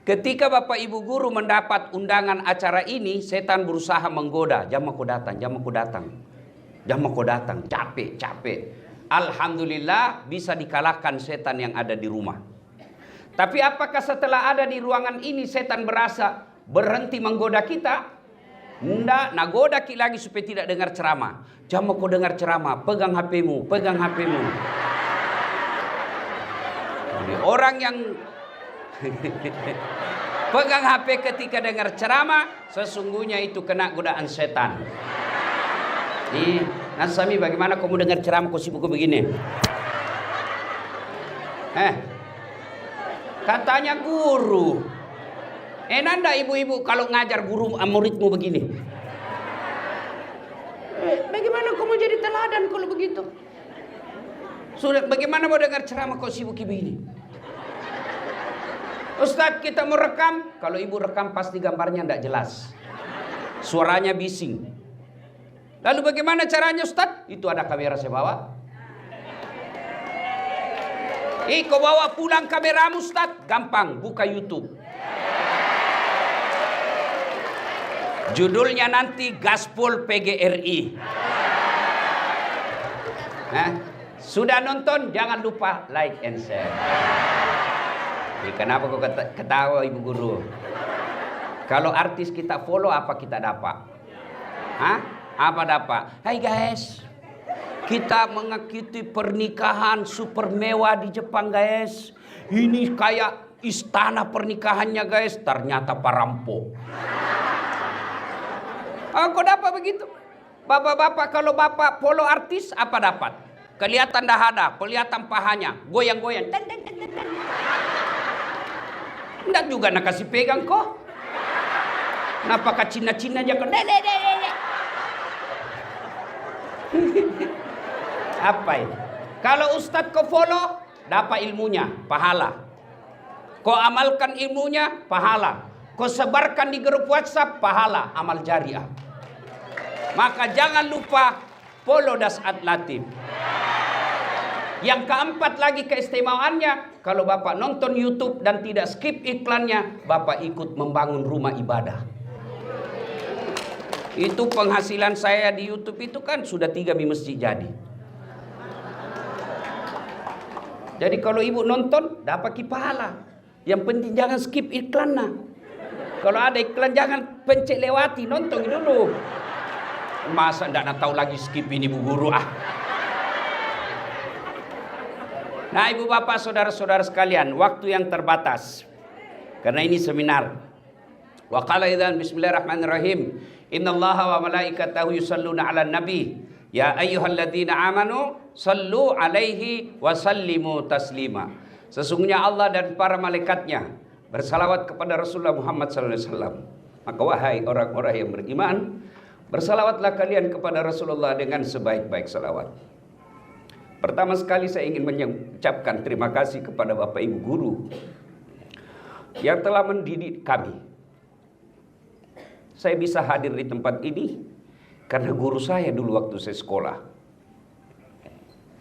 Ketika Bapak Ibu guru mendapat undangan acara ini, setan berusaha menggoda, jam aku datang, jam aku datang. Jam aku datang, capek. Alhamdulillah bisa dikalahkan setan yang ada di rumah. Tapi apakah setelah ada di ruangan ini setan berasa berhenti menggoda kita? Nggak, nagoda kita lagi supaya tidak dengar ceramah. Jam aku dengar ceramah, pegang HP-mu, pegang HP-mu. Jadi orang yang pegang HP ketika dengar ceramah, sesungguhnya itu kena godaan setan. Nasami, bagaimana kamu dengar ceramah kau sibuk begini? Katanya guru. Nanda ibu-ibu kalau ngajar guru muridmu begini. Bagaimana kamu jadi teladan kalau begitu? Sudah, bagaimana mau dengar ceramah kau sibuk begini? Ustadz, kita mau rekam. Kalau ibu rekam pasti gambarnya tidak jelas. Suaranya bising. Lalu bagaimana caranya Ustadz? Itu ada kamera saya bawa. Kau bawa pulang kameramu Ustadz. Gampang, buka YouTube. Judulnya nanti Gaspol PGRI. Sudah nonton? Jangan lupa like and share. Kenapa kau ketawa ibu guru? Kalau artis kita follow, apa kita dapat? Apa dapat? Hai guys, kita mengikuti pernikahan super mewah di Jepang guys. Ini kayak istana pernikahannya guys. Ternyata perampok. Kok dapat begitu? Bapak-bapak, kalau bapak follow artis, apa dapat? Kelihatan dahada, kelihatan pahanya, goyang-goyang. Nggak juga nak kasih pegang kok. Napakah Cina-Cina aja kok. Apa ini? Kalau ustadz kau follow, dapat ilmunya, pahala. Kau amalkan ilmunya, pahala. Kau sebarkan di grup WhatsApp, pahala, amal jariah. Maka jangan lupa follow Dasat Latif. Yang keempat lagi keistimewaannya, kalau Bapak nonton YouTube dan tidak skip iklannya, Bapak ikut membangun rumah ibadah. Itu penghasilan saya di YouTube itu kan sudah 3 masjid jadi. Jadi kalau ibu nonton, dapat pahala. Yang penting jangan skip iklannya. Kalau ada iklan jangan pencet lewati, nonton dulu. Masa ndak tahu lagi skip ini bu guru Nah ibu bapak saudara-saudara sekalian, waktu yang terbatas. Karena ini seminar. Wa qala idzan bismillahirrahmanirrahim. Innallaha wa malaikatahu yusalluna 'alan nabi. Ya ayyuhalladzina amanu sallu 'alaihi wa sallimu taslima. Sesungguhnya Allah dan para malaikatnya bersalawat kepada Rasulullah Muhammad SAW. Maka wahai orang-orang yang beriman, bersalawatlah kalian kepada Rasulullah dengan sebaik-baik salawat. Pertama sekali saya ingin mengucapkan terima kasih kepada Bapak Ibu Guru yang telah mendidik kami. Saya bisa hadir di tempat ini karena guru saya dulu waktu saya sekolah.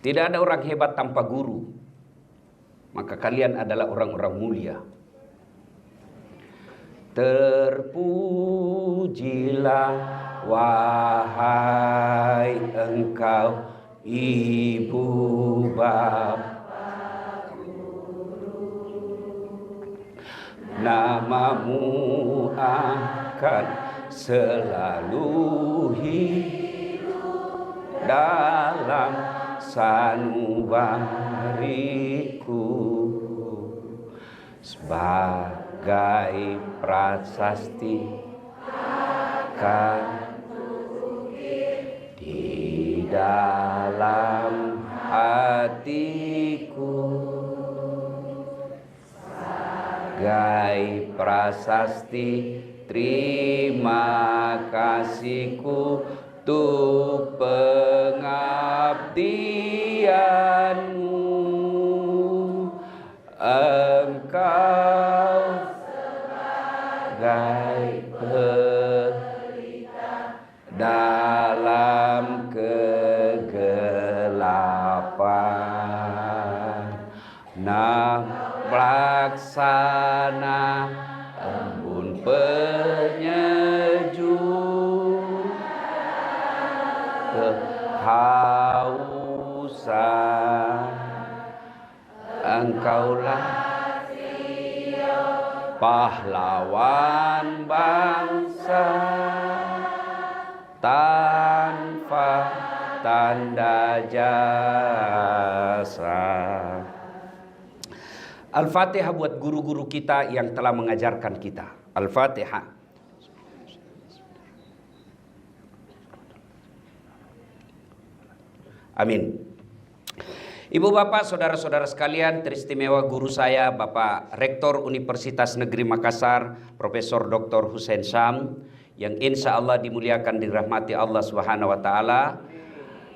Tidak ada orang hebat tanpa guru. Maka kalian adalah orang-orang mulia. Terpujilah wahai engkau ibu bapak guru, namamu akan selalu hidup dalam sanubariku sebagai prasasti akan di dalam hatiku sebagai prasasti terima kasihku untuk pengabdianmu. Engkau bagai pelita dalam kegelapan. Nah, pelaksana embun penyejuk kehausan, Engkaulah pahlawan bangsa tanpa tanda jasa. Al-Fatihah buat guru-guru kita yang telah mengajarkan kita. Al-Fatihah. Amin. Ibu bapak, saudara-saudara sekalian, teristimewa guru saya Bapak Rektor Universitas Negeri Makassar, Profesor Dr. Hussein Syam, yang insya Allah dimuliakan dirahmati Allah Subhanahu wa Ta'ala.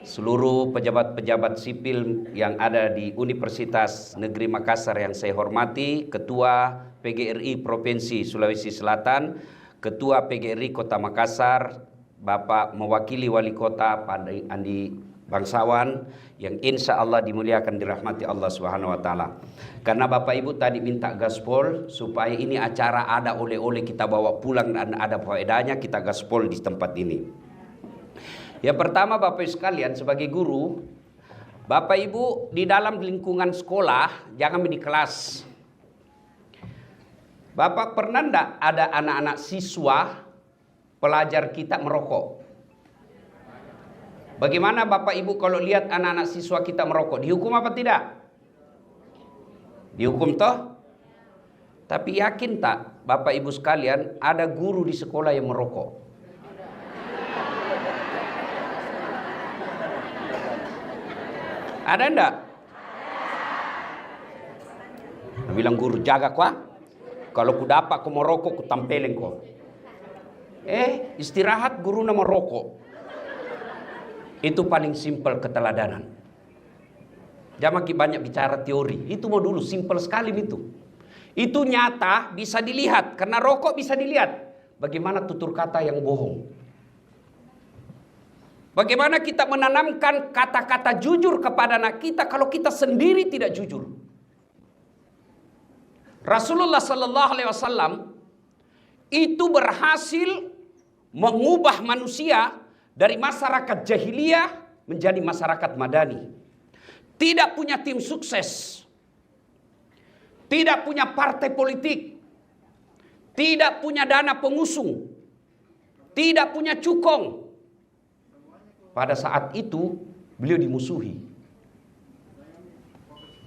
Seluruh pejabat-pejabat sipil yang ada di Universitas Negeri Makassar yang saya hormati, Ketua PGRI Provinsi Sulawesi Selatan, Ketua PGRI Kota Makassar, Bapak mewakili Wali Kota Pak Andi Bangsawan, yang insya Allah dimuliakan dirahmati Allah Subhanahu wa Ta'ala. Karena Bapak Ibu tadi minta gaspol supaya ini acara ada oleh-oleh kita bawa pulang dan ada faedahnya, kita gaspol di tempat ini. Yang pertama Bapak Ibu sekalian, sebagai guru, Bapak Ibu di dalam lingkungan sekolah jangan di kelas. Bapak pernah enggak ada anak-anak siswa pelajar kita merokok? Bagaimana Bapak Ibu kalau lihat anak-anak siswa kita merokok? Dihukum apa tidak? Dihukum toh? Tapi yakin tak Bapak Ibu sekalian ada guru di sekolah yang merokok? Ada enggak? Bilang guru jaga kau. Kalau ku dapat kau merokok ku tampelin kau. Istirahat guru nama merokok. Itu paling simpel keteladanan. Jangan banyak bicara teori. Itu mau dulu simpel sekali itu. Itu nyata bisa dilihat karena rokok bisa dilihat. Bagaimana tutur kata yang bohong. Bagaimana kita menanamkan kata-kata jujur kepada anak kita kalau kita sendiri tidak jujur. Rasulullah Sallallahu Alaihi Wasallam itu berhasil mengubah manusia dari masyarakat jahiliyah menjadi masyarakat madani. Tidak punya tim sukses. Tidak punya partai politik. Tidak punya dana pengusung. Tidak punya cukong. Pada saat itu beliau dimusuhi.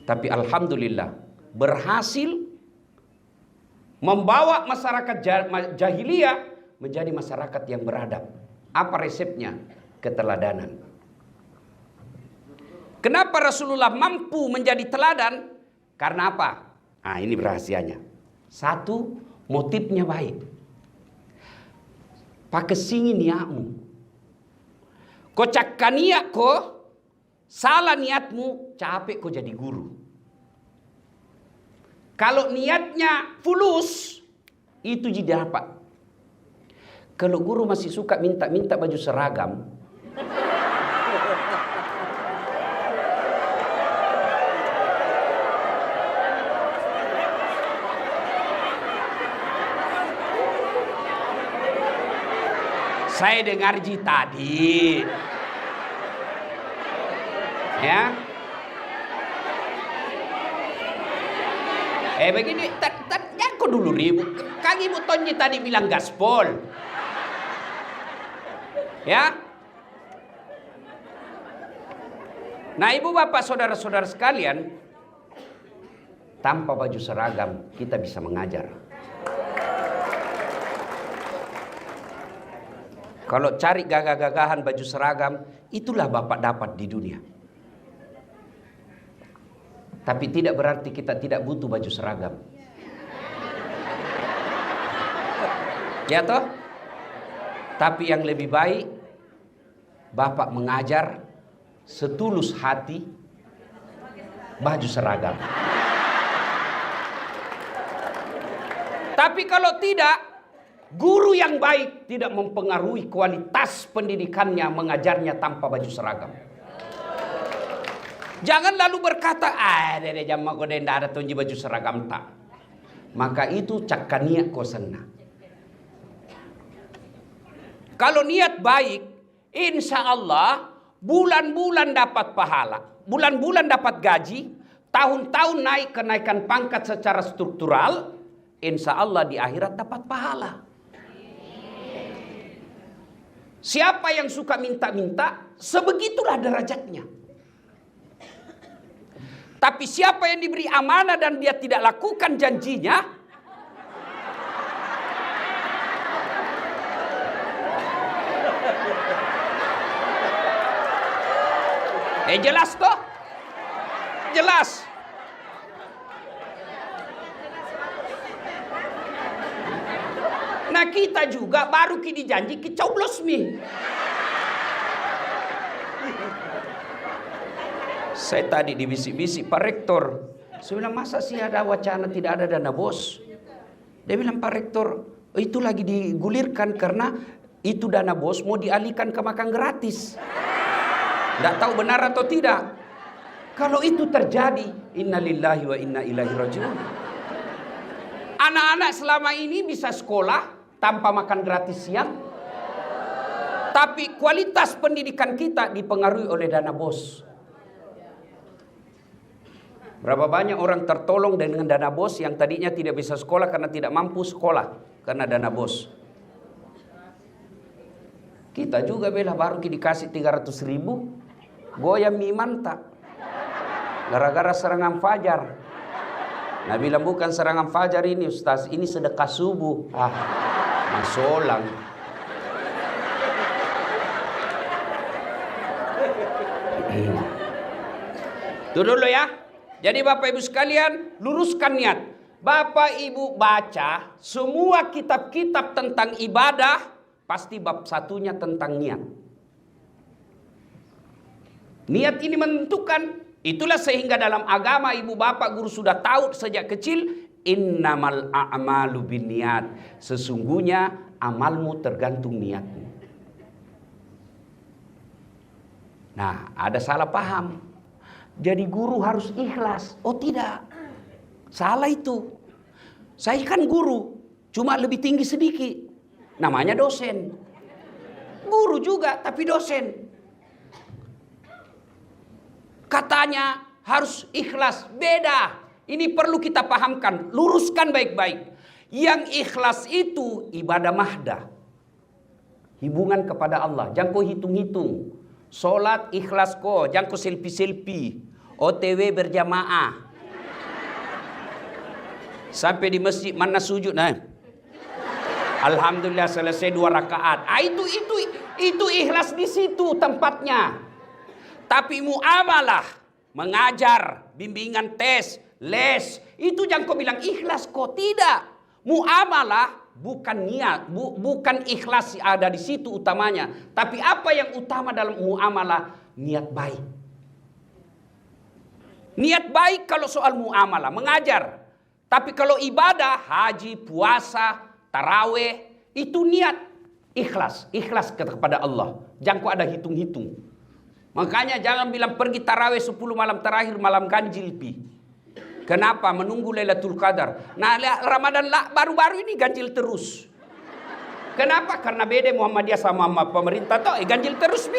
Tapi alhamdulillah berhasil membawa masyarakat jahiliyah menjadi masyarakat yang beradab. Apa resepnya? Keteladanan. Kenapa Rasulullah mampu menjadi teladan? Karena apa? Nah, ini rahasianya. Satu, motifnya baik. Pakai singin niatmu. Kocak niat ko, salah niatmu, capek kau jadi guru. Kalau niatnya fulus, itu jadi apa? Kalau guru masih suka minta baju seragam, saya dengar tadi, ya. Begini, aku dulu ribut. Kang Ibu Tonji tadi bilang gaspol. Ya. Nah, Ibu Bapak Saudara-saudara sekalian, tanpa baju seragam kita bisa mengajar. Kalau cari gagah-gagahan baju seragam, itulah Bapak dapat di dunia. Tapi tidak berarti kita tidak butuh baju seragam. Ya toh? Tapi yang lebih baik Bapak mengajar setulus hati baju seragam. Tapi kalau tidak, Guru yang baik tidak mempengaruhi kualitas pendidikannya mengajarnya tanpa baju seragam. Jangan lalu berkata, dede jam aku tidak ada tunji baju seragam tak. Maka itu cakania ko sana. Kalau niat baik, insya Allah bulan-bulan dapat pahala, bulan-bulan dapat gaji, tahun-tahun naik kenaikan pangkat secara struktural, insya Allah di akhirat dapat pahala. Siapa yang suka minta-minta, sebegitulah derajatnya. Tapi siapa yang diberi amanah dan dia tidak lakukan janjinya, jelas toh? Jelas. Nah kita juga baru kini janji kicoblos mi. Saya tadi dibisik-bisik Pak Rektor. Saya bilang masa sih ada wacana tidak ada dana bos? Dia bilang Pak Rektor itu lagi digulirkan karena itu dana bos mau dialihkan ke makan gratis. Tidak tahu benar atau tidak. Kalau itu terjadi, innalillahi wa inna ilaihi raji'un. Anak-anak selama ini bisa sekolah tanpa makan gratis siang. Tapi kualitas pendidikan kita dipengaruhi oleh dana bos. Berapa banyak orang tertolong dengan dana bos yang tadinya tidak bisa sekolah karena tidak mampu sekolah karena dana bos. Kita juga bela baru dikasih 300.000. Goyang mie mantap. Gara-gara serangan fajar. Nah bilang bukan serangan fajar ini Ustaz, ini sedekah subuh. Masolang. Itu dulu ya. Jadi Bapak Ibu sekalian, luruskan niat. Bapak Ibu baca semua kitab-kitab tentang ibadah, pasti bab satunya tentang niat. Niat ini menentukan. Itulah sehingga dalam agama ibu bapak guru sudah tahu sejak kecil. Innamal a'malu binniyat. Sesungguhnya amalmu tergantung niatmu. Nah ada salah paham. Jadi guru harus ikhlas. Oh tidak. Salah itu. Saya kan guru. Cuma lebih tinggi sedikit. Namanya dosen. Guru juga tapi dosen. Katanya harus ikhlas. Beda. Ini perlu kita pahamkan. Luruskan baik-baik. Yang ikhlas itu ibadah mahdah. Hubungan kepada Allah. Jangan kau hitung-hitung. Solat ikhlas kau. Jangan kau selfie-selfie. OTW berjamaah. Sampai di masjid mana sujud. Nah. Alhamdulillah selesai 2 rakaat. Itu ikhlas di situ tempatnya. Tapi muamalah, mengajar, bimbingan tes, les, itu jangan kau bilang ikhlas kok. Tidak. Muamalah bukan niat, bukan ikhlas ada di situ utamanya. Tapi apa yang utama dalam muamalah? Niat baik. Niat baik kalau soal muamalah, mengajar. Tapi kalau ibadah, haji, puasa, taraweh, itu niat ikhlas. Ikhlas kepada Allah. Jangan kau ada hitung-hitung. Makanya jangan bilang pergi tarawih 10 malam terakhir malam ganjil pi. Kenapa? Menunggu Lailatul Qadar. Nah Ramadan baru-baru ini ganjil terus. Kenapa? Karena beda Muhammadiyah sama pemerintah toh ganjil terus pi.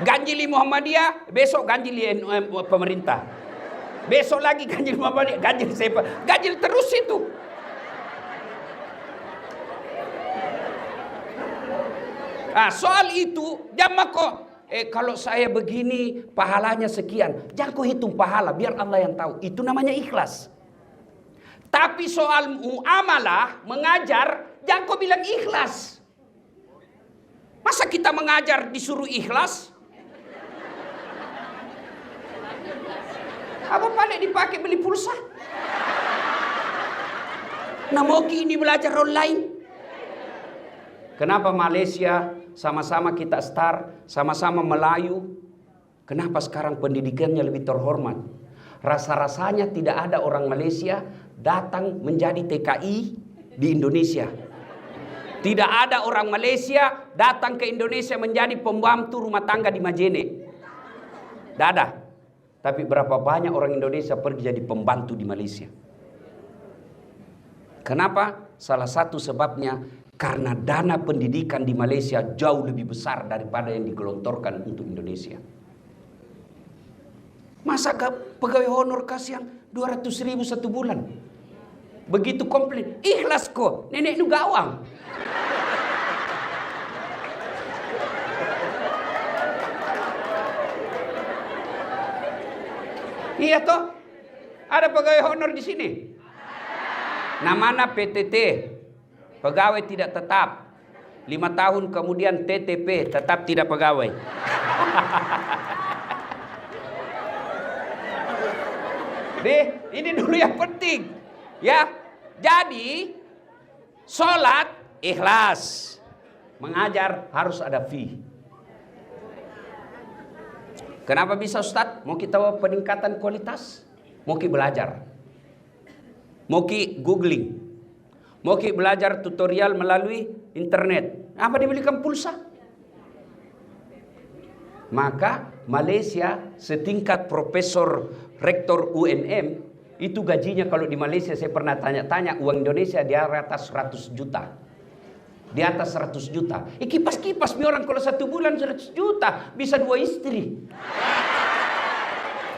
Ganjili Muhammadiyah, besok ganjili pemerintah. Besok lagi ganjil Muhammadiyah, ganjil siapa? Ganjil terus itu. Nah, soal itu jangan kok kalau saya begini pahalanya sekian. Jangan kau hitung pahala, biar Allah yang tahu. Itu namanya ikhlas. Tapi soal muamalah, mengajar, jangan kau bilang ikhlas. Masa kita mengajar disuruh ikhlas? Apa paling dipakai beli pulsa? Nah mau ini belajar online. Kenapa Malaysia sama-sama kita start, sama-sama Melayu? Kenapa sekarang pendidikannya lebih terhormat? Rasa-rasanya tidak ada orang Malaysia datang menjadi TKI di Indonesia. Tidak ada orang Malaysia datang ke Indonesia menjadi pembantu rumah tangga di Majene. Tidak ada. Tapi berapa banyak orang Indonesia pergi jadi pembantu di Malaysia. Kenapa? Salah satu sebabnya karena dana pendidikan di Malaysia jauh lebih besar daripada yang digelontorkan untuk Indonesia. Masa pegawai honor kasih yang 200.000 satu bulan? Begitu komplain, ikhlas kok, nenek nu gawang. Iya toh? Ada pegawai honor di sini. Namanya PTT, pegawai tidak tetap. 5 tahun kemudian TTP, tetap tidak pegawai. Ini dulu yang penting. Ya, jadi sholat ikhlas, mengajar harus ada fee. Kenapa bisa Ustadz? Mau kita peningkatan kualitas? Mau kita belajar? Mau kita googling? Mau kita belajar tutorial melalui internet? Apa dibelikan pulsa? Maka Malaysia setingkat profesor rektor UNM itu gajinya kalau di Malaysia saya pernah tanya-tanya uang Indonesia di atas 100 juta. Di atas 100 juta. Kipas-kipas mi orang kalau 1 bulan 100 juta bisa 2 istri.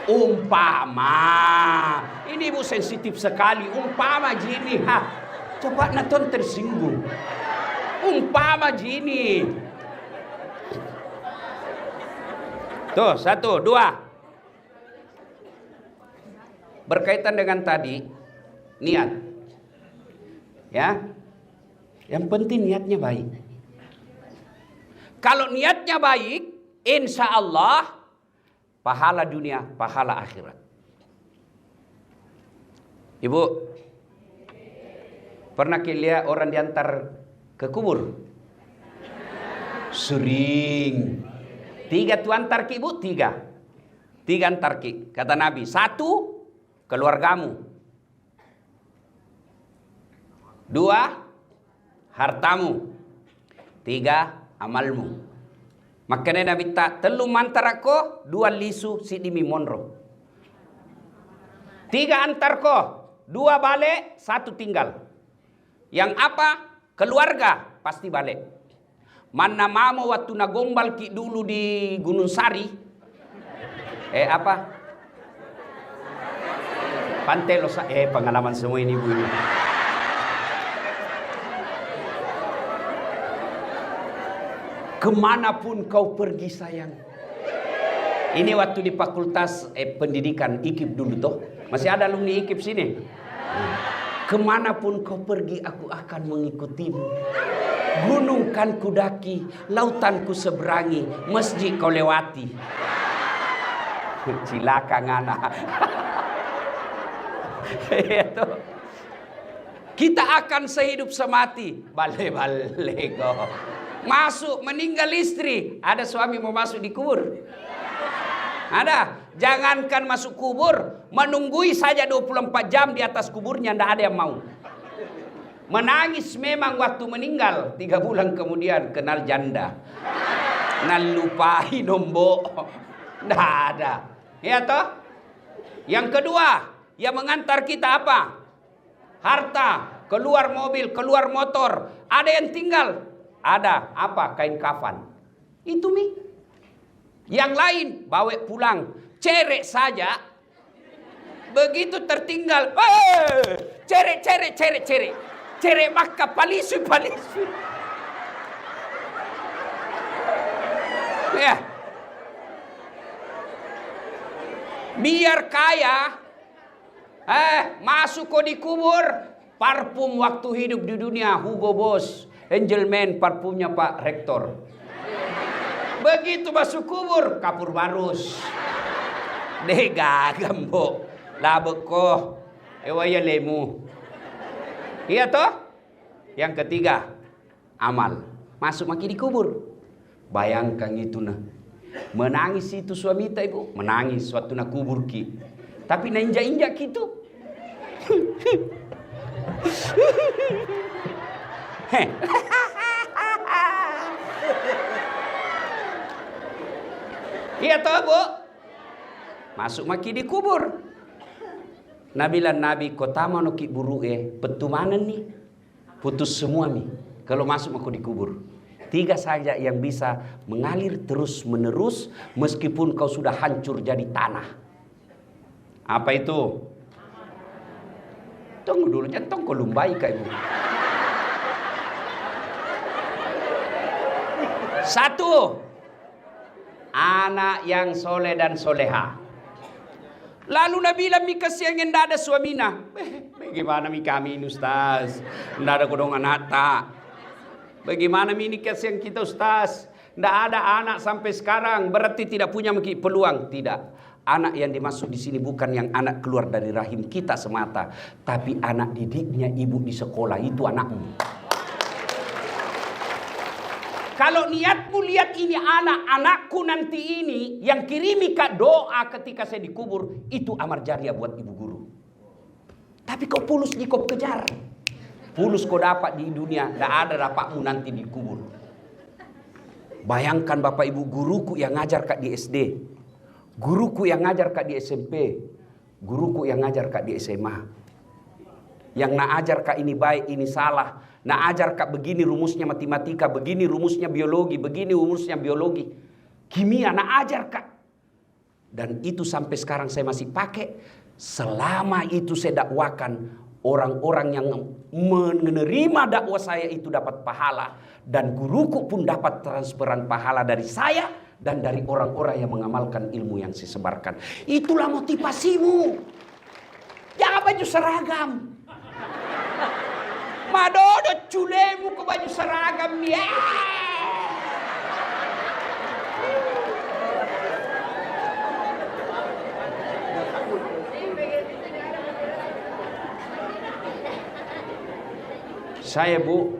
Umpama. Ini ibu sensitif sekali. Umpama gini. Coba nonton tersinggung. Umpama gini. Tuh, 1, 2. Berkaitan dengan tadi niat. Ya. Yang penting niatnya baik. Kalau niatnya baik, insya Allah pahala dunia, pahala akhirat. Ibu, pernah lihat orang diantar ke kubur? Sering. 3 tu antar ki ibu, 3. 3 antar ki. Kata Nabi, 1 keluargamu. 2 hartamu. 3 amalmu. Makanya Nabi tak telu mantar ko 2 lisu si dimi monro. 3 antar ko 2 balik 1 tinggal. Yang apa? Keluarga pasti balik. Mana mamo waktu nagombal ki dulu di Gunung Sari. Apa? Pantai Losa. Pengalaman semua ini bu ini. Kemanapun kau pergi sayang. Ini waktu di fakultas pendidikan IKIP dulu toh. Masih ada alumni IKIP sini. Kemanapun kau pergi aku akan mengikutimu. Gunung kan kudaki, lautan ku seberangi, masjid kau lewati. Cilaka ngana. Kita akan sehidup semati. Bale-bale kau. Masuk meninggal istri, ada suami mau masuk di kubur. Ada, jangankan masuk kubur, menunggui saja 24 jam di atas kuburnya, tidak ada yang mau. Menangis memang waktu meninggal, 3 bulan kemudian kenal janda. Nalupai nombok, tidak ada. Ya toh? Yang kedua, yang mengantar kita apa? Harta, keluar mobil, keluar motor, ada yang tinggal. Ada apa? Kain kafan. Itu mi. Yang lain bawa pulang. Cerek saja. Begitu tertinggal. Cerek. Cerek maka palisu. Ya. Biar kaya. Masuk kau di kubur. Parfum waktu hidup di dunia. Hugo Boss. Angelman parfumnya Pak Rektor. Begitu masuk kubur kapur barus. Dega gambok. Labek ko. Ewaya lemu. Iya toh? Yang ketiga, amal. Masuk maki di kubur. Bayangkan itu nah. Menangis itu suami tak ibu. Menangis waktu nak kubur ki. Tapi na injak-injak gitu. Iya toh Bu? Masuk maki di kubur. Nabilan Nabi kota mano ki buru petumanan nih. Putus semua nih. Kalau masuk aku di kubur. 3 saja yang bisa mengalir terus menerus meskipun kau sudah hancur jadi tanah. Apa itu? Tunggu dulu, jangan kau lumbai kak ibu. 1. Anak yang soleh dan soleha. Lalu Nabi bilang mi kasihan yang tidak ada suamina. Bagaimana mi kami ini Ustaz? Tidak ada kodong anak tak. Bagaimana mi ini kasihan kita Ustaz? Tidak ada anak sampai sekarang. Berarti tidak punya peluang. Tidak. Anak yang dimaksud di sini bukan yang anak keluar dari rahim kita semata. Tapi anak didiknya ibu di sekolah. Itu anakmu. Kalau niatmu lihat ini anak-anakku nanti ini yang kirimi kak doa ketika saya dikubur, itu amar jariah buat ibu guru. Tapi kau pulus di kau kejar. Pulus kau dapat di dunia, tidak ada dapatmu nanti dikubur. Bayangkan bapak ibu guruku yang ngajar kak di SD, guruku yang ngajar kak di SMP, guruku yang ngajar kak di SMA. Yang nak ajar kak ini baik, ini salah. Nak ajar kak begini rumusnya matematika, begini rumusnya biologi, begini rumusnya biologi. Kimia nak ajar kak. Dan itu sampai sekarang saya masih pakai. Selama itu saya dakwakan, orang-orang yang menerima dakwah saya itu dapat pahala. Dan guruku pun dapat transferan pahala dari saya dan dari orang-orang yang mengamalkan ilmu yang saya sebarkan. Itulah motivasimu. Jangan baju seragam. Madodo culemu ke baju seragam ya. Saya Bu,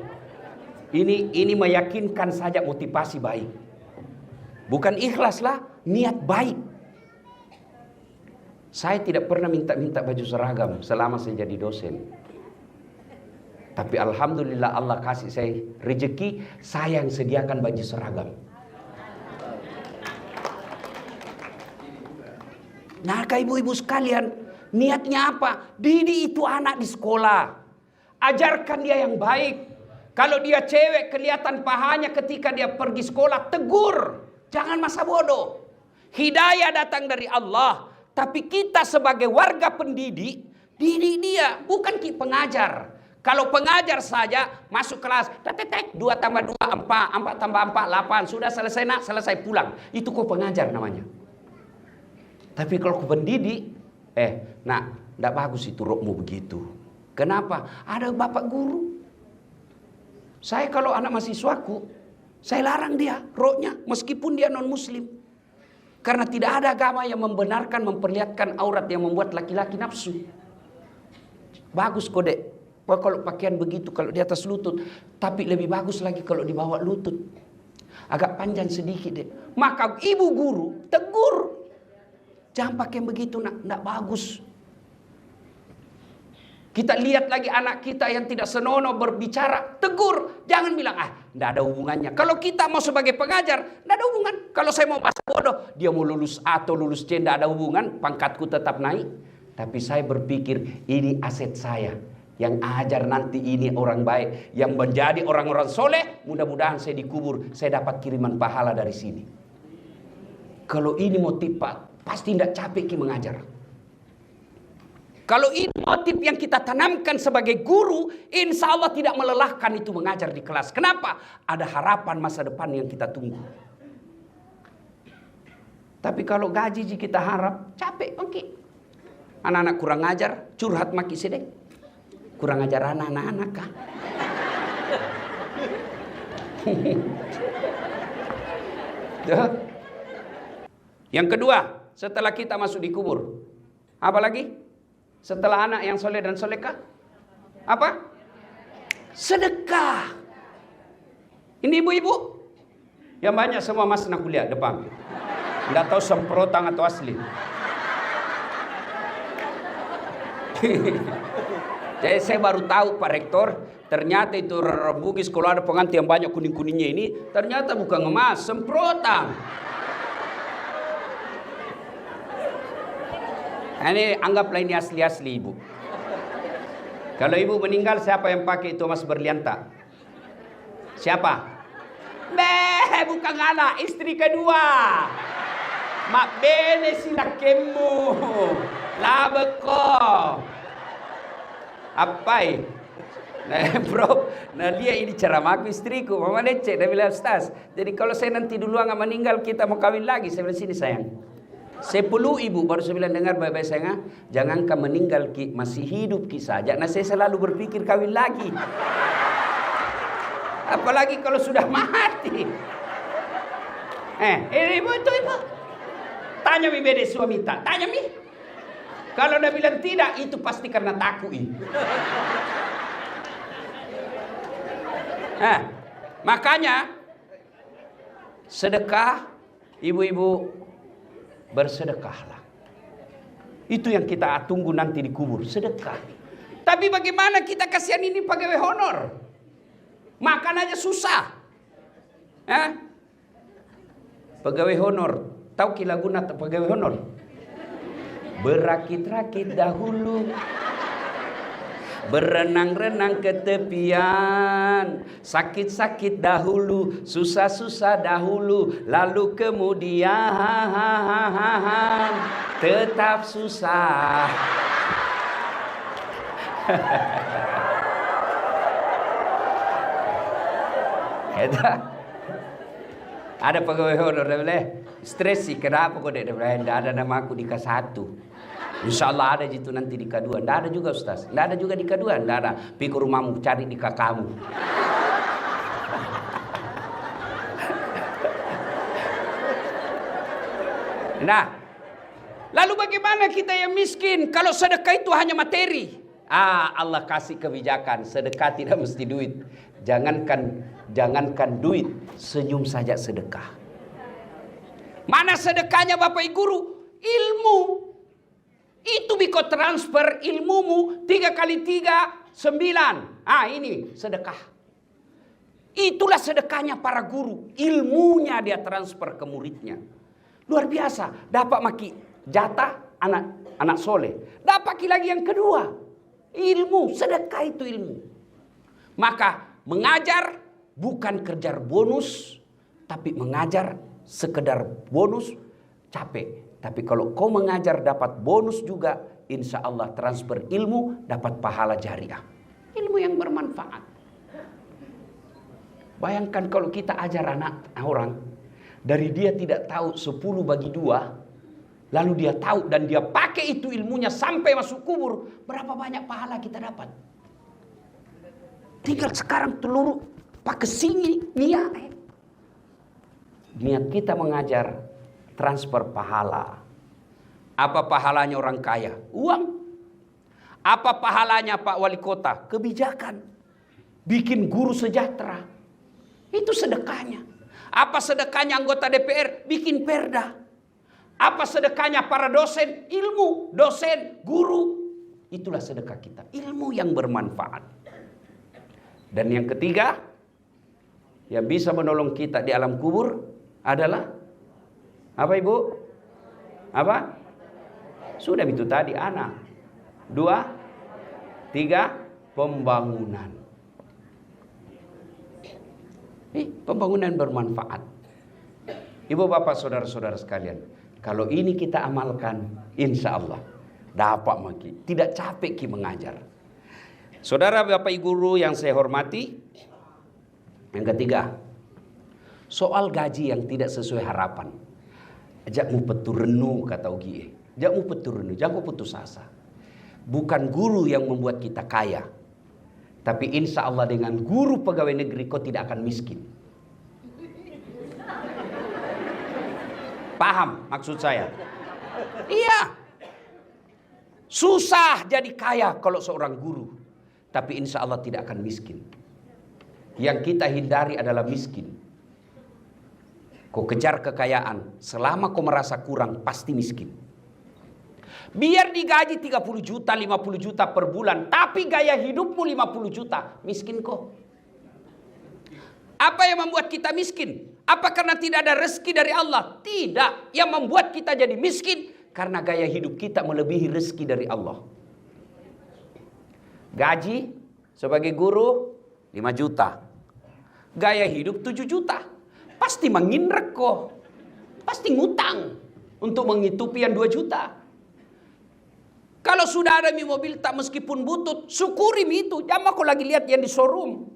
ini meyakinkan saja motivasi baik. Bukan ikhlas lah, niat baik. Saya tidak pernah minta baju seragam selama saya jadi dosen. Tapi alhamdulillah Allah kasih saya rezeki, saya yang sediakan baju seragam. Nah, ibu-ibu sekalian, niatnya apa? Didik itu anak di sekolah. Ajarkan dia yang baik. Kalau dia cewek kelihatan pahanya ketika dia pergi sekolah, tegur. Jangan masa bodoh. Hidayah datang dari Allah. Tapi kita sebagai warga pendidik, didik dia, bukan pengajar. Kalau pengajar saja masuk kelas, 2 tambah 2, 4, 4 tambah 4, 8. Sudah selesai nak, selesai pulang. Itu kok pengajar namanya. Tapi kalau pendidik, nak, tidak bagus itu rokmu begitu. Kenapa? Ada bapak guru. Saya kalau anak mahasiswaku, saya larang dia roknya meskipun dia non muslim. Karena tidak ada agama yang membenarkan memperlihatkan aurat yang membuat laki-laki nafsu. Bagus kode. Kalau pakaian begitu, kalau di atas lutut. Tapi lebih bagus lagi kalau di bawah lutut. Agak panjang sedikit deh. Maka ibu guru tegur. Jangan pakai begitu nak, tidak bagus. Kita lihat lagi anak kita yang tidak senonoh berbicara. Tegur. Jangan bilang, tidak ada hubungannya. Kalau kita mau sebagai pengajar, tidak ada hubungan. Kalau saya mau bahasa bodoh, dia mau lulus A atau lulus C, tidak ada hubungan. Pangkatku tetap naik. Tapi saya berpikir, ini aset saya. Yang ajar nanti ini orang baik. Yang menjadi orang-orang soleh. Mudah-mudahan saya dikubur. Saya dapat kiriman pahala dari sini. Kalau ini motif Pak, pasti tidak capek mengajar. Kalau ini motif yang kita tanamkan sebagai guru, insya Allah tidak melelahkan itu mengajar di kelas. Kenapa? Ada harapan masa depan yang kita tunggu. Tapi kalau gaji kita harap, capek bangkit. Anak-anak kurang ajar, curhat maki sedek. Kurang ajar anak-anak kah? Yang kedua, setelah kita masuk di kubur, apa lagi? Setelah anak yang soleh dan solekah, apa? Sedekah. Ini ibu-ibu yang banyak semua mas nak kuliah depan. Tidak tahu semprotan atau asli. Jadi saya baru tahu Pak Rektor, ternyata itu Bugis kalau ada pengantin yang banyak kuning-kuningnya ini, ternyata bukan emas, semprotan. Ini anggaplah ini asli-asli Ibu. Kalau Ibu meninggal, siapa yang pakai itu emas berlian tak? Siapa? Bukan anak, istri kedua. Mak bene sila kemu. Labeko. Apai? Nah, bro, nah dia ini ceramahku istriku, Mama Nece, dia bilang, Ustaz, jadi kalau saya nanti duluan nggak meninggal, kita mau kawin lagi. Saya bilang, sini sayang. 10 ibu baru saya bilang, dengar baik-baik sayang, jangankan meninggal ki, masih hidup ki saja. Nah saya selalu berpikir kawin lagi. Apalagi kalau sudah mati. Ibu itu ibu. Tanya mi bede suami tak, tanya mi. Kalau dia bilang tidak, itu pasti karena takut. Makanya sedekah, ibu-ibu bersedekahlah. Itu yang kita tunggu nanti di kubur, sedekah. Tapi bagaimana kita kasihan ini pegawai honor? Makan aja susah. Pegawai honor, tahu kilaguna pegawai honor? Berakit-rakit dahulu, berenang-renang ke tepian, sakit-sakit dahulu, susah-susah dahulu, lalu kemudian tetap susah. Ada pegawai honor, dia bilang, stres sih, kenapa kok dia bilang, tidak ada nama aku di K1. Insya Allah ada gitu nanti di K2. Tidak ada juga Ustaz, tidak ada juga di K2, tidak ada. Pergi ke rumahmu, cari di kakakmu. Nah, lalu bagaimana kita yang miskin kalau sedekah itu hanya materi? Allah kasih kebijakan, sedekah tidak mesti duit. Jangankan duit, senyum saja sedekah. Mana sedekahnya Bapak Ibu Guru? Ilmu. Itu biko transfer ilmumu 3 kali 3, 9. Ini sedekah. Itulah sedekahnya para guru. Ilmunya dia transfer ke muridnya. Luar biasa. Dapat maki jatah anak soleh. Dapat lagi yang kedua. Ilmu. Sedekah itu ilmu. Maka mengajar bukan kejar bonus, tapi mengajar sekedar bonus capek. Tapi kalau kau mengajar dapat bonus juga, insya Allah transfer ilmu dapat pahala jariah. Ilmu yang bermanfaat. Bayangkan kalau kita ajar anak orang, dari dia tidak tahu 10 bagi 2, lalu dia tahu dan dia pakai itu ilmunya sampai masuk kubur, berapa banyak pahala kita dapat? Tinggal sekarang telur pakai sini niat. Niat kita mengajar, transfer pahala. Apa pahalanya orang kaya? Uang. Apa pahalanya Pak Wali Kota? Kebijakan. Bikin guru sejahtera. Itu sedekahnya. Apa sedekahnya anggota DPR? Bikin perda. Apa sedekahnya para dosen? Ilmu. Dosen, guru. Itulah sedekah kita. Ilmu yang bermanfaat. Dan yang ketiga, yang bisa menolong kita di alam kubur adalah apa Ibu? Apa? Sudah itu tadi anak. 2, 3, pembangunan. Pembangunan bermanfaat. Ibu bapak saudara-saudara sekalian, kalau ini kita amalkan, insya Allah dapat maki. Tidak capek ki mengajar. Saudara bapak ibu guru yang saya hormati, yang ketiga, soal gaji yang tidak sesuai harapan. Jakmu peturenu kata Ugie. Jakmu peturenu, jangan putus asa. Bukan guru yang membuat kita kaya. Tapi insya Allah dengan guru pegawai negeri kau tidak akan miskin. Paham maksud saya? Iya. Susah jadi kaya kalau seorang guru. Tapi insya Allah tidak akan miskin. Yang kita hindari adalah miskin. Kau kejar kekayaan, selama kau merasa kurang pasti miskin. Biar digaji 30 juta, 50 juta per bulan, tapi gaya hidupmu 50 juta, miskin kok. Apa yang membuat kita miskin? Apa karena tidak ada rezeki dari Allah? Tidak. Yang membuat kita jadi miskin karena gaya hidup kita melebihi rezeki dari Allah. Gaji sebagai guru 5 juta. Gaya hidup 7 juta. Pasti menginrek kok. Pasti ngutang untuk menghidupi yang 2 juta. Kalau sudah ada mobil tak meskipun butut, syukuri itu. Jangan kau lagi lihat yang di showroom.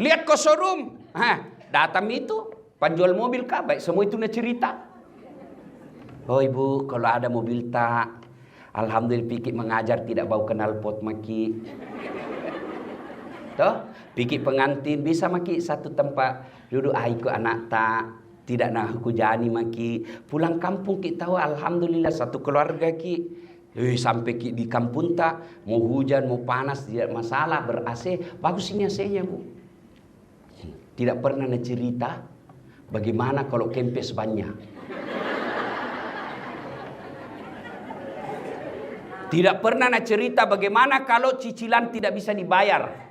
Lihat ke showroom. Datang itu, penjual mobil kah? Baik, semua itu cerita. Oh ibu, kalau ada mobil tak, alhamdulillah pikir mengajar tidak bau kenal pot maki. Toh, pikir pengantin bisa maki satu tempat duduk aiku anak tak. Tidak nak aku jani maki. Pulang kampung kita tahu alhamdulillah satu keluarga ki. Sampai ki di kampung tak mau hujan mau panas tidak masalah ber-AC. Bagus ini AC-nya bu. Tidak pernah nak cerita bagaimana kalau kempes banyak. Tidak pernah nak cerita bagaimana kalau cicilan tidak bisa dibayar.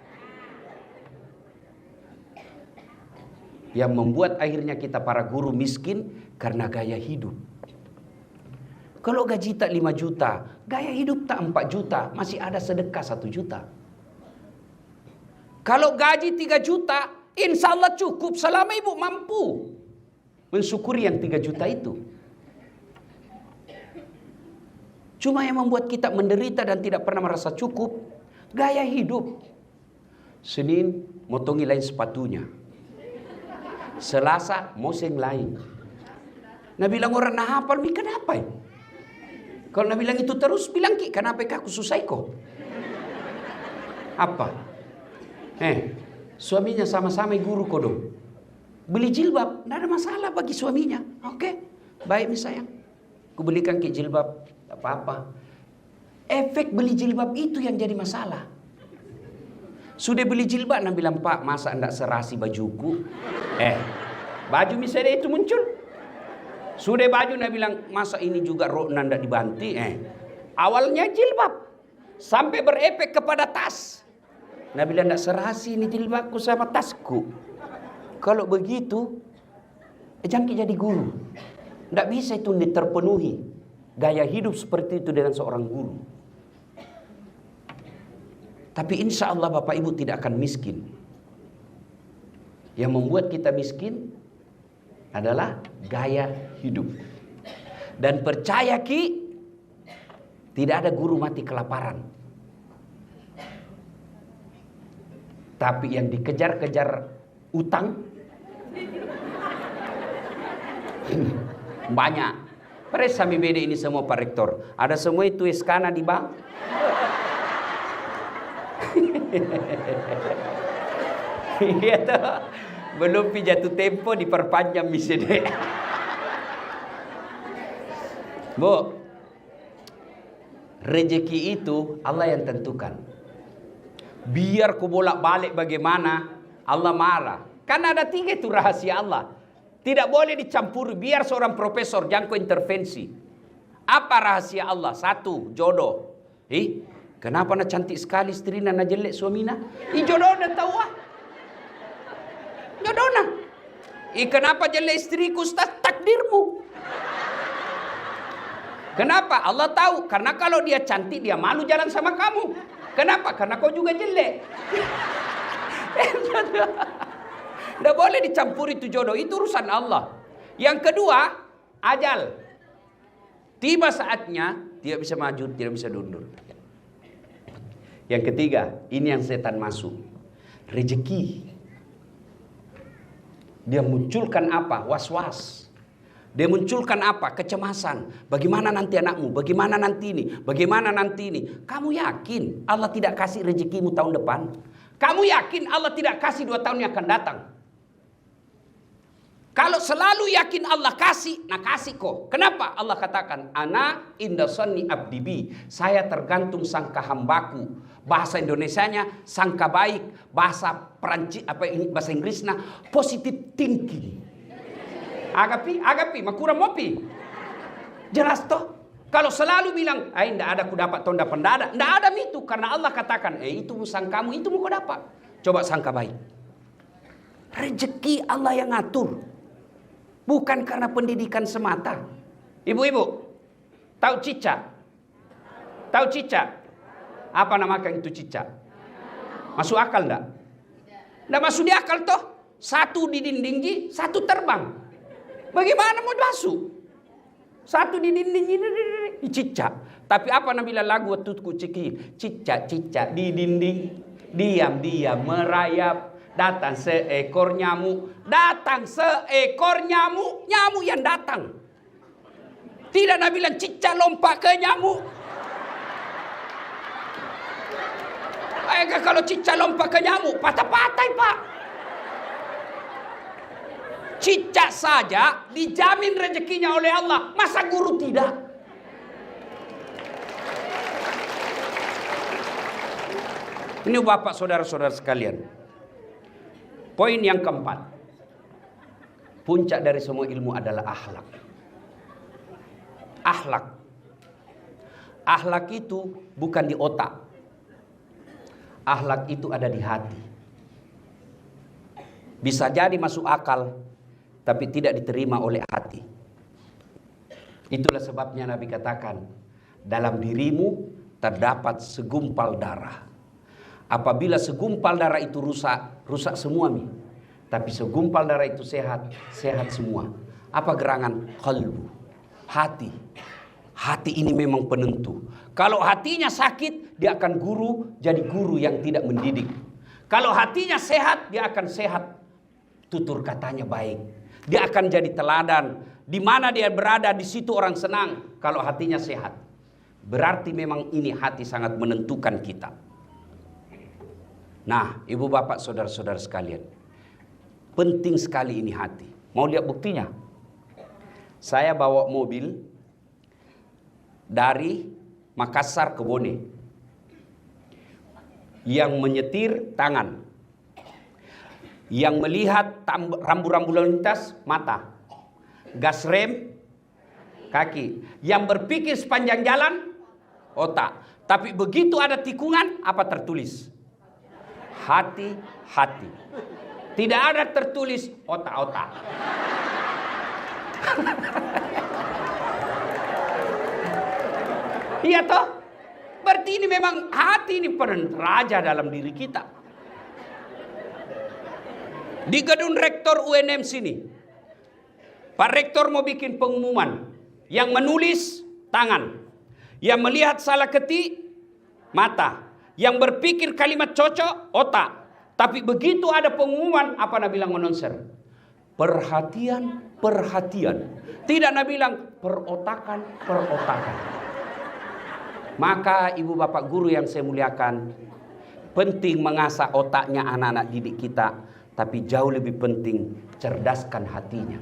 Yang membuat akhirnya kita para guru miskin karena gaya hidup. Kalau gaji tak 5 juta, gaya hidup tak 4 juta, masih ada sedekah 1 juta. Kalau gaji 3 juta, insya Allah cukup selama ibu mampu mensyukuri yang 3 juta itu. Cuma yang membuat kita menderita dan tidak pernah merasa cukup, gaya hidup. Senin, motongi lain sepatunya. Selasa, moseng lain. Nah bilang orang nah hafal, mi kenapa? Kalau nah bilang itu terus, bilang ki, kenapa aku susah kok? Apa? Suaminya sama-sama guru kodong. Beli jilbab, tidak ada masalah bagi suaminya. Oke, baik mi sayang. Aku belikan ki jilbab, tak apa-apa. Efek beli jilbab itu yang jadi masalah. Sudah beli jilbab, nah bilang pak, masa enggak serasi bajuku? Baju misalnya itu muncul. Sudah baju, nah bilang masa ini juga rok nanda dibanti? Awalnya jilbab, sampai berefek kepada tas. Nah bilang enggak serasi ini jilbabku sama tasku. Kalau begitu, jangan jadi guru. Enggak bisa itu terpenuhi gaya hidup seperti itu dengan seorang guru. Tapi insya Allah Bapak Ibu tidak akan miskin. Yang membuat kita miskin adalah gaya hidup. Dan percaya ki, tidak ada guru mati kelaparan. Tapi yang dikejar-kejar utang banyak. Pres sami beda ini semua Pak Rektor. Ada semua itu eskana di bank. Iya toh. Belum jatuh tempo diperpanjang misalnya. Bu, rezeki itu Allah yang tentukan. Biar ku bolak-balik bagaimana, Allah marah. Karena ada 3 itu rahasia Allah. Tidak boleh dicampuri. Biar seorang profesor jangan kau intervensi. Apa rahasia Allah? 1, jodoh. Kenapa nak cantik sekali istri nak jelek suamina? Jodoh dah tahu ah. Jodoh nak. Kenapa jelek istriku? Ustaz, takdirmu. Kenapa? Allah tahu. Karena kalau dia cantik dia malu jalan sama kamu. Kenapa? Karena kau juga jelek. Tidak boleh dicampuri itu jodoh. Itu urusan Allah. Yang kedua, ajal. Tiba saatnya tidak bisa maju, tidak bisa mundur. Yang ketiga, ini yang setan masuk. Rezeki. Dia munculkan apa? Was-was. Dia munculkan apa? Kecemasan. Bagaimana nanti anakmu? Bagaimana nanti ini? Bagaimana nanti ini? Kamu yakin Allah tidak kasih rezekimu tahun depan? Kamu yakin Allah tidak kasih 2 tahun yang akan datang? Kalau selalu yakin Allah kasih, nah kasih kok. Kenapa? Allah katakan, ana inda sonni abdi bi. Saya tergantung sangka hambaku. Bahasa Indonesianya sangka baik. Bahasa Perancis bahasa Inggrisnya positive thinking. Agapi, makura mopi. Jelas toh? Kalau selalu bilang, tidak ada ku dapat tonda pendada. Tidak ada itu, karena Allah katakan, itu sangkamu, itu mau kau dapat. Coba sangka baik. Rezeki Allah yang ngatur. Bukan karena pendidikan semata. Ibu-ibu, tahu cicak? Tahu cicak? Apa namakan itu cicak? Masuk akal enggak? Enggak masuk di akal toh. Satu di dinding, satu terbang. Bagaimana mau masuk? Satu di dinding ini cicak. Tapi apa namanya lagu tutku ceki? Cicak di dinding, diam-diam merayap. Datang seekor nyamuk. Datang seekor nyamuk. Nyamuk yang datang. Tidak Nabi bilang cicak lompat ke nyamuk. Kalau cicak lompat ke nyamuk, patah-patah Pak. Cicak saja dijamin rezekinya oleh Allah. Masa guru tidak? Ini Bapak saudara-saudara sekalian. Poin yang keempat. Puncak dari semua ilmu adalah akhlak. Akhlak. Akhlak itu bukan di otak. Akhlak itu ada di hati. Bisa jadi masuk akal, tapi tidak diterima oleh hati. Itulah sebabnya Nabi katakan, dalam dirimu terdapat segumpal darah. Apabila segumpal darah itu rusak, rusak semua mi. Tapi segumpal darah itu sehat, sehat semua. Apa gerangan? Qalbu. Hati. Hati ini memang penentu. Kalau hatinya sakit, dia akan jadi guru yang tidak mendidik. Kalau hatinya sehat, dia akan sehat. Tutur katanya baik. Dia akan jadi teladan. Di mana dia berada, di situ orang senang. Kalau hatinya sehat. Berarti memang ini hati sangat menentukan kita. Nah, ibu bapak saudara-saudara sekalian. Penting sekali ini hati. Mau lihat buktinya? Saya bawa mobil dari Makassar ke Bone. Yang menyetir tangan. Yang melihat rambu-rambu lalu lintas mata. Gas rem kaki. Yang berpikir sepanjang jalan otak. Tapi begitu ada tikungan, apa tertulis? Hati-hati. Tidak ada tertulis otak-otak. Iya toh? Berarti ini memang hati ini peran raja dalam diri kita. Di gedung rektor UNM sini, Pak Rektor mau bikin pengumuman. Yang menulis tangan. Yang melihat salah ketik mata. Yang berpikir kalimat cocok otak. Tapi begitu ada pengumuman, apa Nabi bilang announcer? Perhatian, perhatian. Tidak Nabi bilang perotakan, perotakan. Maka ibu bapak guru yang saya muliakan, penting mengasah otaknya anak-anak didik kita, tapi jauh lebih penting cerdaskan hatinya.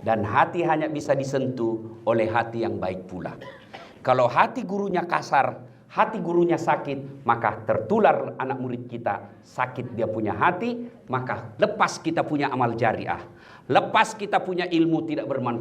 Dan hati hanya bisa disentuh oleh hati yang baik pula. Kalau hati gurunya kasar, hati gurunya sakit, maka tertular anak murid kita. Sakit dia punya hati, maka lepas kita punya amal jariah. Lepas kita punya ilmu tidak bermanfaat.